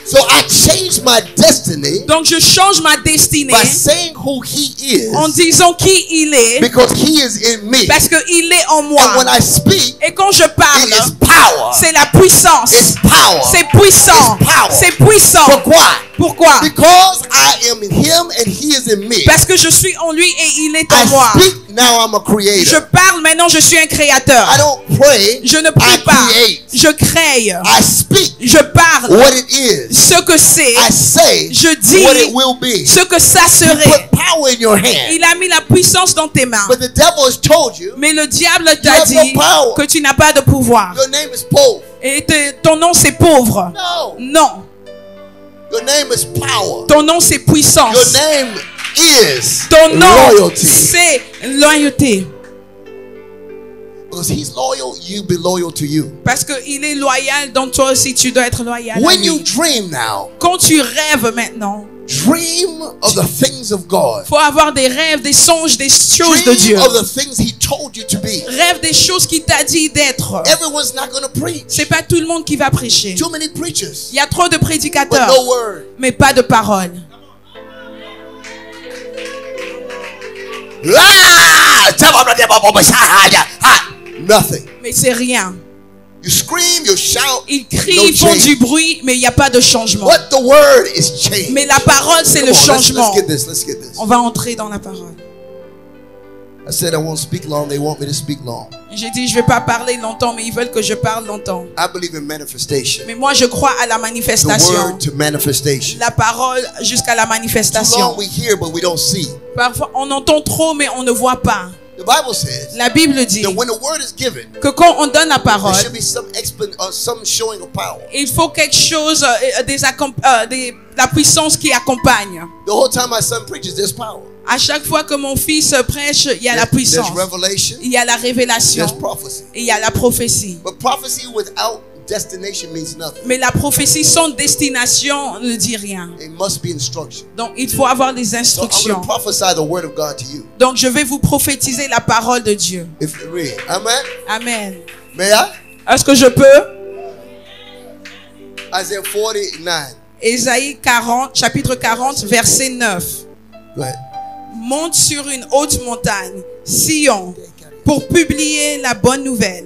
[SPEAKER 3] So I change my destiny
[SPEAKER 5] Donc je change ma destinée
[SPEAKER 3] by saying who he is
[SPEAKER 5] en disant qui il est
[SPEAKER 3] because he is in me.
[SPEAKER 5] parce qu'il est en
[SPEAKER 3] And when
[SPEAKER 5] moi.
[SPEAKER 3] I speak,
[SPEAKER 5] Et quand je
[SPEAKER 3] it is
[SPEAKER 5] parle,
[SPEAKER 3] power.
[SPEAKER 5] c'est la puissance.
[SPEAKER 3] It's power.
[SPEAKER 5] C'est puissant.
[SPEAKER 3] It's power.
[SPEAKER 5] C'est puissant.
[SPEAKER 3] Pourquoi?
[SPEAKER 5] Pourquoi?
[SPEAKER 3] Because I am in him and he is in me.
[SPEAKER 5] Parce que je suis en lui et il est
[SPEAKER 3] I
[SPEAKER 5] en moi.
[SPEAKER 3] speak, now I'm a
[SPEAKER 5] Je
[SPEAKER 3] creator.
[SPEAKER 5] parle, maintenant je suis un créateur.
[SPEAKER 3] I don't pray,
[SPEAKER 5] Je ne
[SPEAKER 3] I
[SPEAKER 5] prie pas.
[SPEAKER 3] create.
[SPEAKER 5] Je crée.
[SPEAKER 3] I speak
[SPEAKER 5] Je parle
[SPEAKER 3] what it is.
[SPEAKER 5] ce que c'est.
[SPEAKER 3] I say
[SPEAKER 5] Je dis
[SPEAKER 3] what it will be.
[SPEAKER 5] ce que ça
[SPEAKER 3] He
[SPEAKER 5] serait.
[SPEAKER 3] put power in your hand.
[SPEAKER 5] Il a mis la puissance dans tes mains.
[SPEAKER 3] But the devil has told you
[SPEAKER 5] Mais le diable
[SPEAKER 3] You
[SPEAKER 5] t'a
[SPEAKER 3] have no
[SPEAKER 5] dit
[SPEAKER 3] power.
[SPEAKER 5] que tu n'as pas de pouvoir.
[SPEAKER 3] your name is Paul.
[SPEAKER 5] Et ton nom c'est pauvre.
[SPEAKER 3] No.
[SPEAKER 5] Non.
[SPEAKER 3] Your name is power.
[SPEAKER 5] Ton nom c'est
[SPEAKER 3] Your
[SPEAKER 5] puissance.
[SPEAKER 3] name is
[SPEAKER 5] Ton nom
[SPEAKER 3] loyalty.
[SPEAKER 5] c'est loyauté.
[SPEAKER 3] Because he's loyal, you be loyal to you.
[SPEAKER 5] Parce qu'il est loyal, donc toi aussi tu dois être loyal à
[SPEAKER 3] When you
[SPEAKER 5] lui.
[SPEAKER 3] dream now,
[SPEAKER 5] Quand tu rêves maintenant,
[SPEAKER 3] dream of the things of God.
[SPEAKER 5] faut avoir des rêves, des songes, des choses de Dieu.
[SPEAKER 3] Dream of the things he told you to be.
[SPEAKER 5] Rêve des choses qu'il t'a dit d'être.
[SPEAKER 3] Everyone's not going to preach.
[SPEAKER 5] C'est pas tout le monde qui va prêcher.
[SPEAKER 3] Too many preachers,
[SPEAKER 5] Il y a trop de
[SPEAKER 3] but
[SPEAKER 5] prédicateurs,
[SPEAKER 3] no word.
[SPEAKER 5] mais pas de parole.
[SPEAKER 3] Nothing.
[SPEAKER 5] Mais c'est rien.
[SPEAKER 1] You scream, you shout.
[SPEAKER 5] Ils crient,
[SPEAKER 1] No
[SPEAKER 5] ils font
[SPEAKER 1] change.
[SPEAKER 5] du bruit, mais il n'y a pas de changement.
[SPEAKER 1] What the word is change.
[SPEAKER 5] Mais la parole, c'est
[SPEAKER 1] Come
[SPEAKER 5] le
[SPEAKER 1] on,
[SPEAKER 5] changement.
[SPEAKER 1] let's get this.
[SPEAKER 5] On va entrer dans la parole.
[SPEAKER 1] I said I won't speak long. They want me to speak long.
[SPEAKER 5] J'ai dit, je ne vais pas parler longtemps, mais ils veulent que je parle longtemps.
[SPEAKER 1] I believe in manifestation.
[SPEAKER 5] Mais moi, je crois à la
[SPEAKER 1] The
[SPEAKER 5] manifestation.
[SPEAKER 1] word to manifestation.
[SPEAKER 5] La parole jusqu'à la
[SPEAKER 1] Too long
[SPEAKER 5] manifestation.
[SPEAKER 1] we hear, but we don't see.
[SPEAKER 5] Parfois, on entend trop, mais on ne voit pas.
[SPEAKER 1] The Bible says
[SPEAKER 5] La Bible dit
[SPEAKER 1] that when the word is given,
[SPEAKER 5] que quand on donne la
[SPEAKER 1] there
[SPEAKER 5] parole,
[SPEAKER 1] should be some showing of power.
[SPEAKER 5] il faut quelque chose, la puissance qui accompagne.
[SPEAKER 1] The whole time my son preaches, there's power.
[SPEAKER 5] À chaque fois que mon fils prêche, il y a la
[SPEAKER 1] There's
[SPEAKER 5] puissance.
[SPEAKER 1] revelation.
[SPEAKER 5] Il y a la révélation.
[SPEAKER 1] There's prophecy.
[SPEAKER 5] Et il y a la prophétie.
[SPEAKER 1] But prophecy without destination means nothing.
[SPEAKER 5] Mais la prophétie sans destination ne dit rien.
[SPEAKER 1] It must be instruction.
[SPEAKER 5] Donc il faut avoir des
[SPEAKER 1] So I'm
[SPEAKER 5] instructions.
[SPEAKER 1] going to prophesy the word of God to you.
[SPEAKER 5] Donc je vais vous prophétiser la parole de Dieu.
[SPEAKER 1] If you read, amen.
[SPEAKER 5] Amen.
[SPEAKER 1] May I?
[SPEAKER 5] Est-ce que je peux?
[SPEAKER 1] Isaiah 49.
[SPEAKER 5] Ésaïe 40, chapitre 40, verset 9.
[SPEAKER 1] Go ahead.
[SPEAKER 5] Monte sur une haute montagne, Sion, pour publier la bonne nouvelle.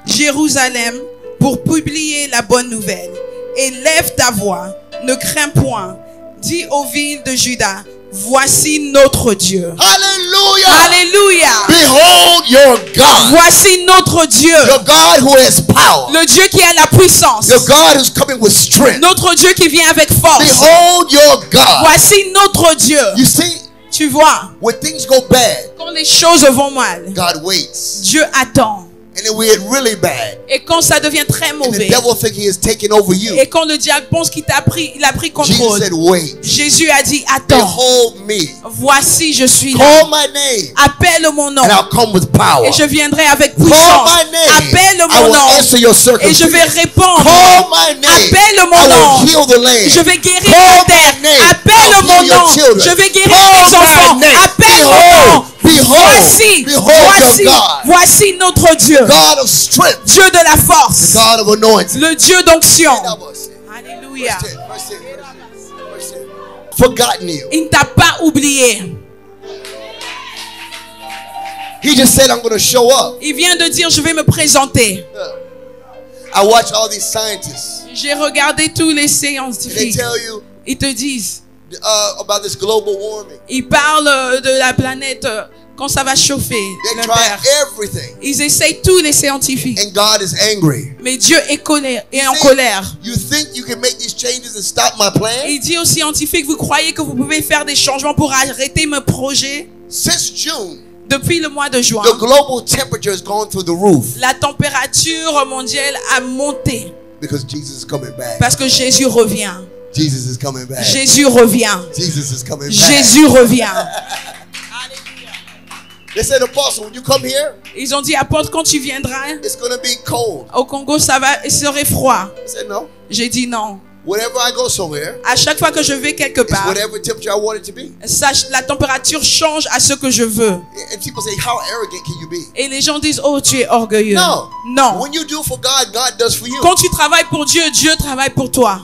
[SPEAKER 5] Jérusalem, pour publier la bonne nouvelle. Et lève ta voix, ne crains point. Dis aux villes de Juda, voici notre Dieu.
[SPEAKER 1] Hallelujah.
[SPEAKER 5] Alléluia.
[SPEAKER 1] Behold your God.
[SPEAKER 5] Voici notre Dieu.
[SPEAKER 1] Your God who has power.
[SPEAKER 5] Le Dieu qui a la puissance.
[SPEAKER 1] Your God who's coming with strength.
[SPEAKER 5] Notre Dieu qui vient avec force.
[SPEAKER 1] Behold your God.
[SPEAKER 5] Voici notre Dieu.
[SPEAKER 1] You see,
[SPEAKER 5] Tu vois,
[SPEAKER 1] when things go bad,
[SPEAKER 5] quand les choses vont mal,
[SPEAKER 1] God waits.
[SPEAKER 5] Dieu attend.
[SPEAKER 1] And then we get really bad.
[SPEAKER 5] Et quand ça devient très
[SPEAKER 1] And the
[SPEAKER 5] mauvais,
[SPEAKER 1] devil think he has taken over you.
[SPEAKER 5] et quand le diable pense qu'il t'a pris, il a pris
[SPEAKER 1] Jesus
[SPEAKER 5] contrôle.
[SPEAKER 1] said, wait.
[SPEAKER 5] Jésus a dit, attends,
[SPEAKER 1] Behold me.
[SPEAKER 5] voici je suis là.
[SPEAKER 1] Call my name.
[SPEAKER 5] Appelle mon nom
[SPEAKER 1] And I'll come with power.
[SPEAKER 5] et je viendrai avec
[SPEAKER 1] Call
[SPEAKER 5] puissance.
[SPEAKER 1] my name.
[SPEAKER 5] Appelle
[SPEAKER 1] I
[SPEAKER 5] mon
[SPEAKER 1] will
[SPEAKER 5] nom
[SPEAKER 1] answer your
[SPEAKER 5] et je vais
[SPEAKER 1] circumstance.
[SPEAKER 5] répondre.
[SPEAKER 1] Call my name.
[SPEAKER 5] Appelle mon
[SPEAKER 1] I will
[SPEAKER 5] nom.
[SPEAKER 1] heal the land.
[SPEAKER 5] Je vais guérir
[SPEAKER 1] Call
[SPEAKER 5] la
[SPEAKER 1] my
[SPEAKER 5] terre.
[SPEAKER 1] name.
[SPEAKER 5] Appelle
[SPEAKER 1] I'll
[SPEAKER 5] mon
[SPEAKER 1] heal your
[SPEAKER 5] nom.
[SPEAKER 1] children.
[SPEAKER 5] Je vais guérir
[SPEAKER 1] Call
[SPEAKER 5] les enfants.
[SPEAKER 1] my name.
[SPEAKER 5] Appelle mon nom. Voici,
[SPEAKER 1] Behold
[SPEAKER 5] voici,
[SPEAKER 1] your God.
[SPEAKER 5] voici notre Dieu.
[SPEAKER 1] God of strength.
[SPEAKER 5] Dieu de la force.
[SPEAKER 1] God of anointing.
[SPEAKER 5] Le Dieu d'onction.
[SPEAKER 1] Verse
[SPEAKER 5] Alléluia.
[SPEAKER 1] 10, verse 10, verse 10. Forgotten you.
[SPEAKER 5] Il ne t'a pas oublié.
[SPEAKER 1] He just said, I'm going to show up.
[SPEAKER 5] Il vient de dire, je vais me présenter.
[SPEAKER 1] I watch all these scientists.
[SPEAKER 5] J'ai regardé tous les
[SPEAKER 1] And they
[SPEAKER 5] scientifiques.
[SPEAKER 1] tell you
[SPEAKER 5] Ils te disent,
[SPEAKER 1] about this global warming.
[SPEAKER 5] ils parlent de la planète quand ça va chauffer.
[SPEAKER 1] They
[SPEAKER 5] la
[SPEAKER 1] try
[SPEAKER 5] Terre.
[SPEAKER 1] everything.
[SPEAKER 5] Ils essayent tous les scientifiques.
[SPEAKER 1] And God is angry.
[SPEAKER 5] Mais Dieu est en
[SPEAKER 1] See,
[SPEAKER 5] colère.
[SPEAKER 1] You think you can make these changes and stop my plan?
[SPEAKER 5] Il dit aux scientifiques, vous croyez que vous pouvez faire des changements pour arrêter mes projets?
[SPEAKER 1] Since June,
[SPEAKER 5] Depuis le mois de juin,
[SPEAKER 1] the global temperature has gone through the roof
[SPEAKER 5] la température mondiale a monté
[SPEAKER 1] because Jesus is coming back.
[SPEAKER 5] parce que Jésus revient.
[SPEAKER 1] Jesus is coming back.
[SPEAKER 5] Jésus revient.
[SPEAKER 1] Jesus is coming back.
[SPEAKER 5] Jésus revient.
[SPEAKER 1] They said, Apostle, when you come here,
[SPEAKER 5] Ils ont dit, apôtre, quand tu viendras
[SPEAKER 1] it's going to be cold.
[SPEAKER 5] au Congo, ça serait froid.
[SPEAKER 1] I said, no.
[SPEAKER 5] J'ai dit non.
[SPEAKER 1] Whenever I go somewhere,
[SPEAKER 5] À chaque fois que je vais quelque
[SPEAKER 1] it's
[SPEAKER 5] part,
[SPEAKER 1] whatever temperature I want it to be.
[SPEAKER 5] la température change à ce que je veux.
[SPEAKER 1] And people say, how arrogant can you be?
[SPEAKER 5] Et les gens disent, oh, tu es orgueilleux.
[SPEAKER 1] No.
[SPEAKER 5] Non.
[SPEAKER 1] When you do for God, God does for you.
[SPEAKER 5] Quand tu travailles pour Dieu, Dieu travaille pour toi.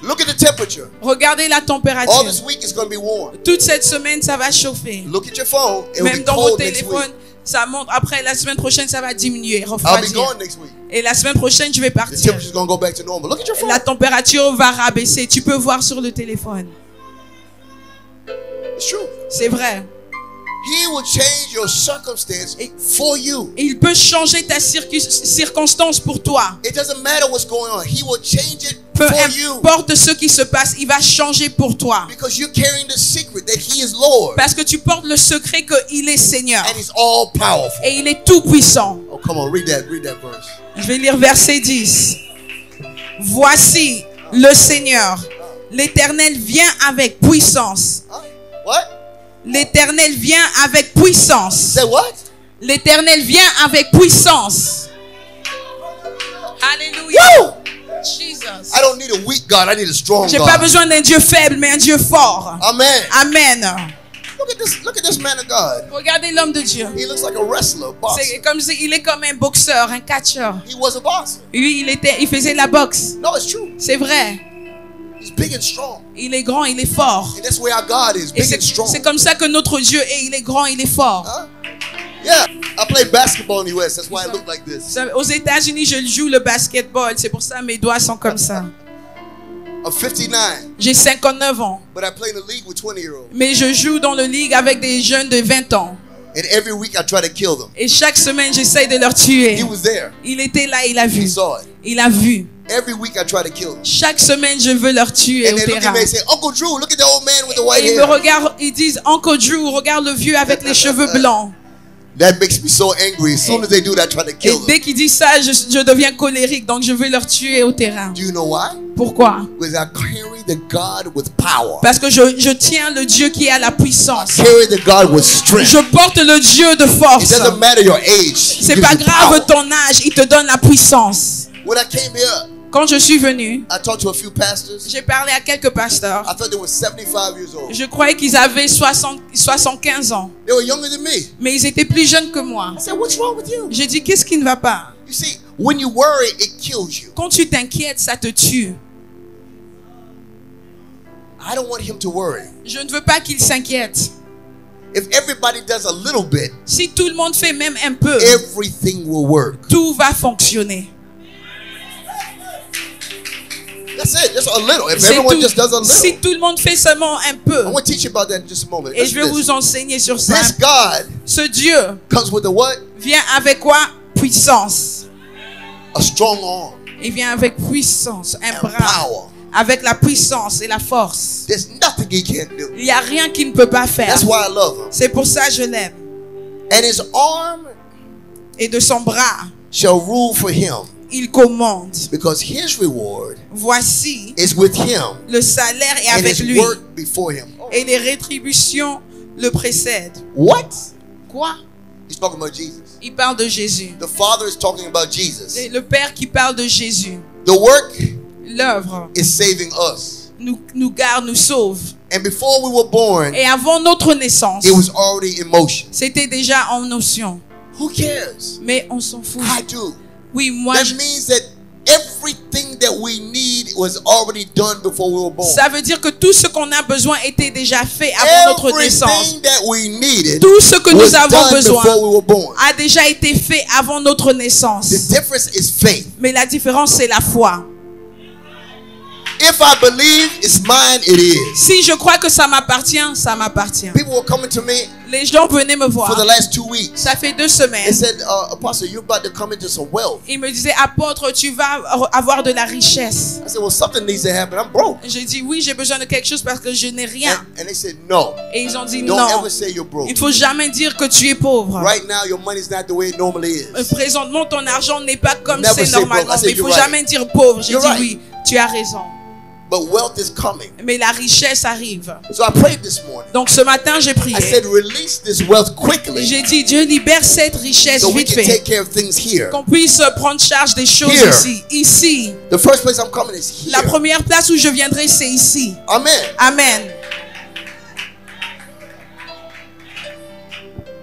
[SPEAKER 1] Look at the temperature.
[SPEAKER 5] Regardez la
[SPEAKER 1] All
[SPEAKER 5] température.
[SPEAKER 1] this week is going to be warm.
[SPEAKER 5] Toute cette semaine, ça va chauffer.
[SPEAKER 1] Look at your phone. It will
[SPEAKER 5] Même
[SPEAKER 1] be
[SPEAKER 5] dans vos
[SPEAKER 1] cold next
[SPEAKER 5] téléphones,
[SPEAKER 1] week.
[SPEAKER 5] ça monte. Après, la semaine prochaine, ça va diminuer,
[SPEAKER 1] I'll be
[SPEAKER 5] refroidir.
[SPEAKER 1] gone next week.
[SPEAKER 5] Et la semaine prochaine, je vais
[SPEAKER 1] The
[SPEAKER 5] partir.
[SPEAKER 1] temperature's going to go back to normal. Look at your phone.
[SPEAKER 5] La température va rabaisser. Tu peux voir sur le téléphone.
[SPEAKER 1] It's true.
[SPEAKER 5] C'est vrai.
[SPEAKER 1] He will change your circumstance for you.
[SPEAKER 5] Il peut changer ta circonstance pour toi.
[SPEAKER 1] It doesn't matter what's going on. He will change it
[SPEAKER 5] Peu
[SPEAKER 1] for you.
[SPEAKER 5] importe ce qui se passe, il va changer pour toi.
[SPEAKER 1] Because you're carrying the secret that He is Lord.
[SPEAKER 5] Parce que tu portes le secret qu'il est Seigneur.
[SPEAKER 1] And He's all powerful.
[SPEAKER 5] Et il est tout puissant.
[SPEAKER 1] Oh, come on, read that verse.
[SPEAKER 5] Je vais lire verset 10. Voici le Seigneur. L'Éternel vient avec puissance.
[SPEAKER 1] Huh? What?
[SPEAKER 5] L'Éternel vient avec puissance.
[SPEAKER 1] Say what?
[SPEAKER 5] L'Éternel vient avec puissance. Alléluia.
[SPEAKER 1] Woo!
[SPEAKER 5] Jesus.
[SPEAKER 1] I don't need a weak God. I need a strong
[SPEAKER 5] J'ai
[SPEAKER 1] God.
[SPEAKER 5] pas besoin d'un Dieu faible, mais un Dieu fort.
[SPEAKER 1] Amen.
[SPEAKER 5] Amen.
[SPEAKER 1] Look at this man of God.
[SPEAKER 5] Regardez l'homme de Dieu.
[SPEAKER 1] He looks like a wrestler, boxer.
[SPEAKER 5] C'est comme si il est comme un boxeur, un catcheur.
[SPEAKER 1] He was a boxer.
[SPEAKER 5] Lui, il faisait la boxe.
[SPEAKER 1] No, it's true.
[SPEAKER 5] C'est vrai.
[SPEAKER 1] He's big and strong.
[SPEAKER 5] Il est grand, il est fort.
[SPEAKER 1] And that's where our God is,
[SPEAKER 5] Et
[SPEAKER 1] big and strong.
[SPEAKER 5] c'est comme ça que notre Dieu est. Il est grand, il est fort.
[SPEAKER 1] Huh? Yeah.
[SPEAKER 6] I play basketball in the US. That's why I look like this.
[SPEAKER 5] Aux États-Unis, je joue le basketball. C'est pour ça mes doigts sont comme ça.
[SPEAKER 6] I'm 59,
[SPEAKER 5] J'ai 59 ans.
[SPEAKER 6] but I play in the league with 20-year-olds.
[SPEAKER 5] Mais je joue dans le ligue avec des jeunes de 20 ans.
[SPEAKER 6] And every week I try to kill them.
[SPEAKER 5] Et chaque semaine, j'essaye de leur tuer.
[SPEAKER 6] He was there.
[SPEAKER 5] Il était là, il a
[SPEAKER 6] He
[SPEAKER 5] vu.
[SPEAKER 6] saw it.
[SPEAKER 5] Il a vu.
[SPEAKER 6] Every week I try to kill them.
[SPEAKER 5] Chaque semaine, je veux leur tuer
[SPEAKER 6] And
[SPEAKER 5] au
[SPEAKER 6] they look
[SPEAKER 5] terrain.
[SPEAKER 6] at me and say, Uncle Drew, look at the old man with the white
[SPEAKER 5] Et ils me
[SPEAKER 6] hair.
[SPEAKER 5] regardent, ils disent, Uncle Drew, regarde le vieux avec les cheveux blancs.
[SPEAKER 6] That makes me so angry. As soon as they do that, I try to
[SPEAKER 5] Et
[SPEAKER 6] kill them.
[SPEAKER 5] dès qu'ils disent ça, je deviens colérique, donc je veux leur tuer au terrain.
[SPEAKER 6] Do you know why?
[SPEAKER 5] Pourquoi?
[SPEAKER 6] Because I carry the God with power.
[SPEAKER 5] Parce que je tiens le Dieu qui a la puissance.
[SPEAKER 6] Carry the God with strength.
[SPEAKER 5] Je porte le Dieu de
[SPEAKER 6] It
[SPEAKER 5] force.
[SPEAKER 6] doesn't matter your age. He
[SPEAKER 5] C'est
[SPEAKER 6] gives
[SPEAKER 5] pas
[SPEAKER 6] you
[SPEAKER 5] grave
[SPEAKER 6] power.
[SPEAKER 5] ton âge, il te donne la puissance.
[SPEAKER 6] When I came here,
[SPEAKER 5] Quand je suis venu,
[SPEAKER 6] I talked to a few pastors.
[SPEAKER 5] j'ai parlé à quelques pasteurs.
[SPEAKER 6] I thought they were 75 years old.
[SPEAKER 5] Je croyais qu'ils avaient 75 ans.
[SPEAKER 6] They were younger than me.
[SPEAKER 5] Mais ils étaient plus jeunes que moi.
[SPEAKER 6] I said, what's wrong with you?
[SPEAKER 5] J'ai dit, qu'est-ce qui ne va pas?
[SPEAKER 6] You see, when you worry, it kills you.
[SPEAKER 5] Quand tu t'inquiètes, ça te tue.
[SPEAKER 6] I don't want him to worry.
[SPEAKER 5] Je ne veux pas qu'il s'inquiète.
[SPEAKER 6] If everybody does a little bit,
[SPEAKER 5] Si tout le monde fait même un peu,
[SPEAKER 6] everything will work.
[SPEAKER 5] tout va fonctionner.
[SPEAKER 6] That's it. Just a little. If
[SPEAKER 5] C'est
[SPEAKER 6] everyone
[SPEAKER 5] tout.
[SPEAKER 6] just does a
[SPEAKER 5] Si
[SPEAKER 6] little.
[SPEAKER 5] tout le monde fait seulement un peu,
[SPEAKER 6] I want to teach you about that in just a moment.
[SPEAKER 5] et
[SPEAKER 6] Listen
[SPEAKER 5] je vais
[SPEAKER 6] to this.
[SPEAKER 5] vous enseigner sur ça.
[SPEAKER 6] This God
[SPEAKER 5] Ce Dieu
[SPEAKER 6] comes with a what?
[SPEAKER 5] vient avec quoi? Puissance.
[SPEAKER 6] A strong arm
[SPEAKER 5] Il vient avec puissance, un
[SPEAKER 6] and
[SPEAKER 5] bras,
[SPEAKER 6] power.
[SPEAKER 5] avec la puissance et la force.
[SPEAKER 6] There's nothing he can't do.
[SPEAKER 5] Il n'y a rien qu'il ne peut pas faire.
[SPEAKER 6] That's why I love him.
[SPEAKER 5] C'est pour ça que je l'aime.
[SPEAKER 6] And his arm
[SPEAKER 5] Et de son bras,
[SPEAKER 6] shall rule for him,
[SPEAKER 5] il commande.
[SPEAKER 6] because his reward
[SPEAKER 5] Voici,
[SPEAKER 6] is with him,
[SPEAKER 5] le salaire est
[SPEAKER 6] and
[SPEAKER 5] avec
[SPEAKER 6] his
[SPEAKER 5] lui.
[SPEAKER 6] work before him.
[SPEAKER 5] Et les rétributions le précèdent.
[SPEAKER 6] What?
[SPEAKER 5] Quoi?
[SPEAKER 6] He's talking about Jesus.
[SPEAKER 5] Il parle de Jésus.
[SPEAKER 6] The Father is talking about Jesus.
[SPEAKER 5] C'est le Père qui parle de Jésus.
[SPEAKER 6] The work
[SPEAKER 5] L'œuvre
[SPEAKER 6] is saving us.
[SPEAKER 5] nous garde, nous sauve.
[SPEAKER 6] And before we were born,
[SPEAKER 5] Et avant notre naissance,
[SPEAKER 6] it was already in motion.
[SPEAKER 5] c'était déjà en notion.
[SPEAKER 6] Who cares?
[SPEAKER 5] Mais on s'en fout.
[SPEAKER 6] I do.
[SPEAKER 5] Oui, moi,
[SPEAKER 6] That means that everything that we need was already done before we were born.
[SPEAKER 5] ça veut dire que tout ce qu'on a besoin était déjà fait avant notre naissance.
[SPEAKER 6] Everything that we needed
[SPEAKER 5] Tout ce que nous
[SPEAKER 6] was
[SPEAKER 5] avons
[SPEAKER 6] done
[SPEAKER 5] besoin
[SPEAKER 6] before we were born.
[SPEAKER 5] a déjà été fait avant notre naissance.
[SPEAKER 6] The difference is faith.
[SPEAKER 5] Mais la différence, c'est la foi.
[SPEAKER 6] If I believe it's mine, it is.
[SPEAKER 5] Si je crois que ça m'appartient, ça m'appartient.
[SPEAKER 6] People were coming to me
[SPEAKER 5] Les gens venaient me
[SPEAKER 6] for the
[SPEAKER 5] voir.
[SPEAKER 6] last 2 weeks.
[SPEAKER 5] Ça fait 2
[SPEAKER 6] They
[SPEAKER 5] semaines.
[SPEAKER 6] said, Apostle, you're about to come into some wealth.
[SPEAKER 5] Ils me disaient, apôtre, tu vas avoir de la richesse.
[SPEAKER 6] I said, well, something needs to happen. I'm broke.
[SPEAKER 5] J'ai dit, oui, j'ai besoin de quelque chose parce que je n'ai rien.
[SPEAKER 6] And they said, no.
[SPEAKER 5] Et ils ont dit,
[SPEAKER 6] Don't
[SPEAKER 5] non,
[SPEAKER 6] ever say you're broke.
[SPEAKER 5] il ne faut jamais dire que tu es pauvre.
[SPEAKER 6] Right now, your money's not the way it normally is.
[SPEAKER 5] Présentement, ton argent n'est pas comme
[SPEAKER 6] Never
[SPEAKER 5] c'est
[SPEAKER 6] say broke.
[SPEAKER 5] normalement.
[SPEAKER 6] I said,
[SPEAKER 5] Mais il ne faut
[SPEAKER 6] you're right.
[SPEAKER 5] jamais dire pauvre. J'ai
[SPEAKER 6] You're
[SPEAKER 5] dit,
[SPEAKER 6] right.
[SPEAKER 5] oui, tu as raison.
[SPEAKER 6] But wealth is coming.
[SPEAKER 5] Mais la richesse arrive.
[SPEAKER 6] So I prayed this morning.
[SPEAKER 5] Donc ce matin, j'ai prié.
[SPEAKER 6] I said, release this wealth quickly
[SPEAKER 5] J'ai dit, Dieu libère cette richesse
[SPEAKER 6] so we
[SPEAKER 5] vite
[SPEAKER 6] can
[SPEAKER 5] fait.
[SPEAKER 6] take care of things here.
[SPEAKER 5] Qu'on puisse prendre charge des choses
[SPEAKER 6] Here.
[SPEAKER 5] ici. Ici.
[SPEAKER 6] The first place I'm coming is
[SPEAKER 5] La
[SPEAKER 6] here.
[SPEAKER 5] première place où je viendrai, c'est ici.
[SPEAKER 6] Amen.
[SPEAKER 5] Amen.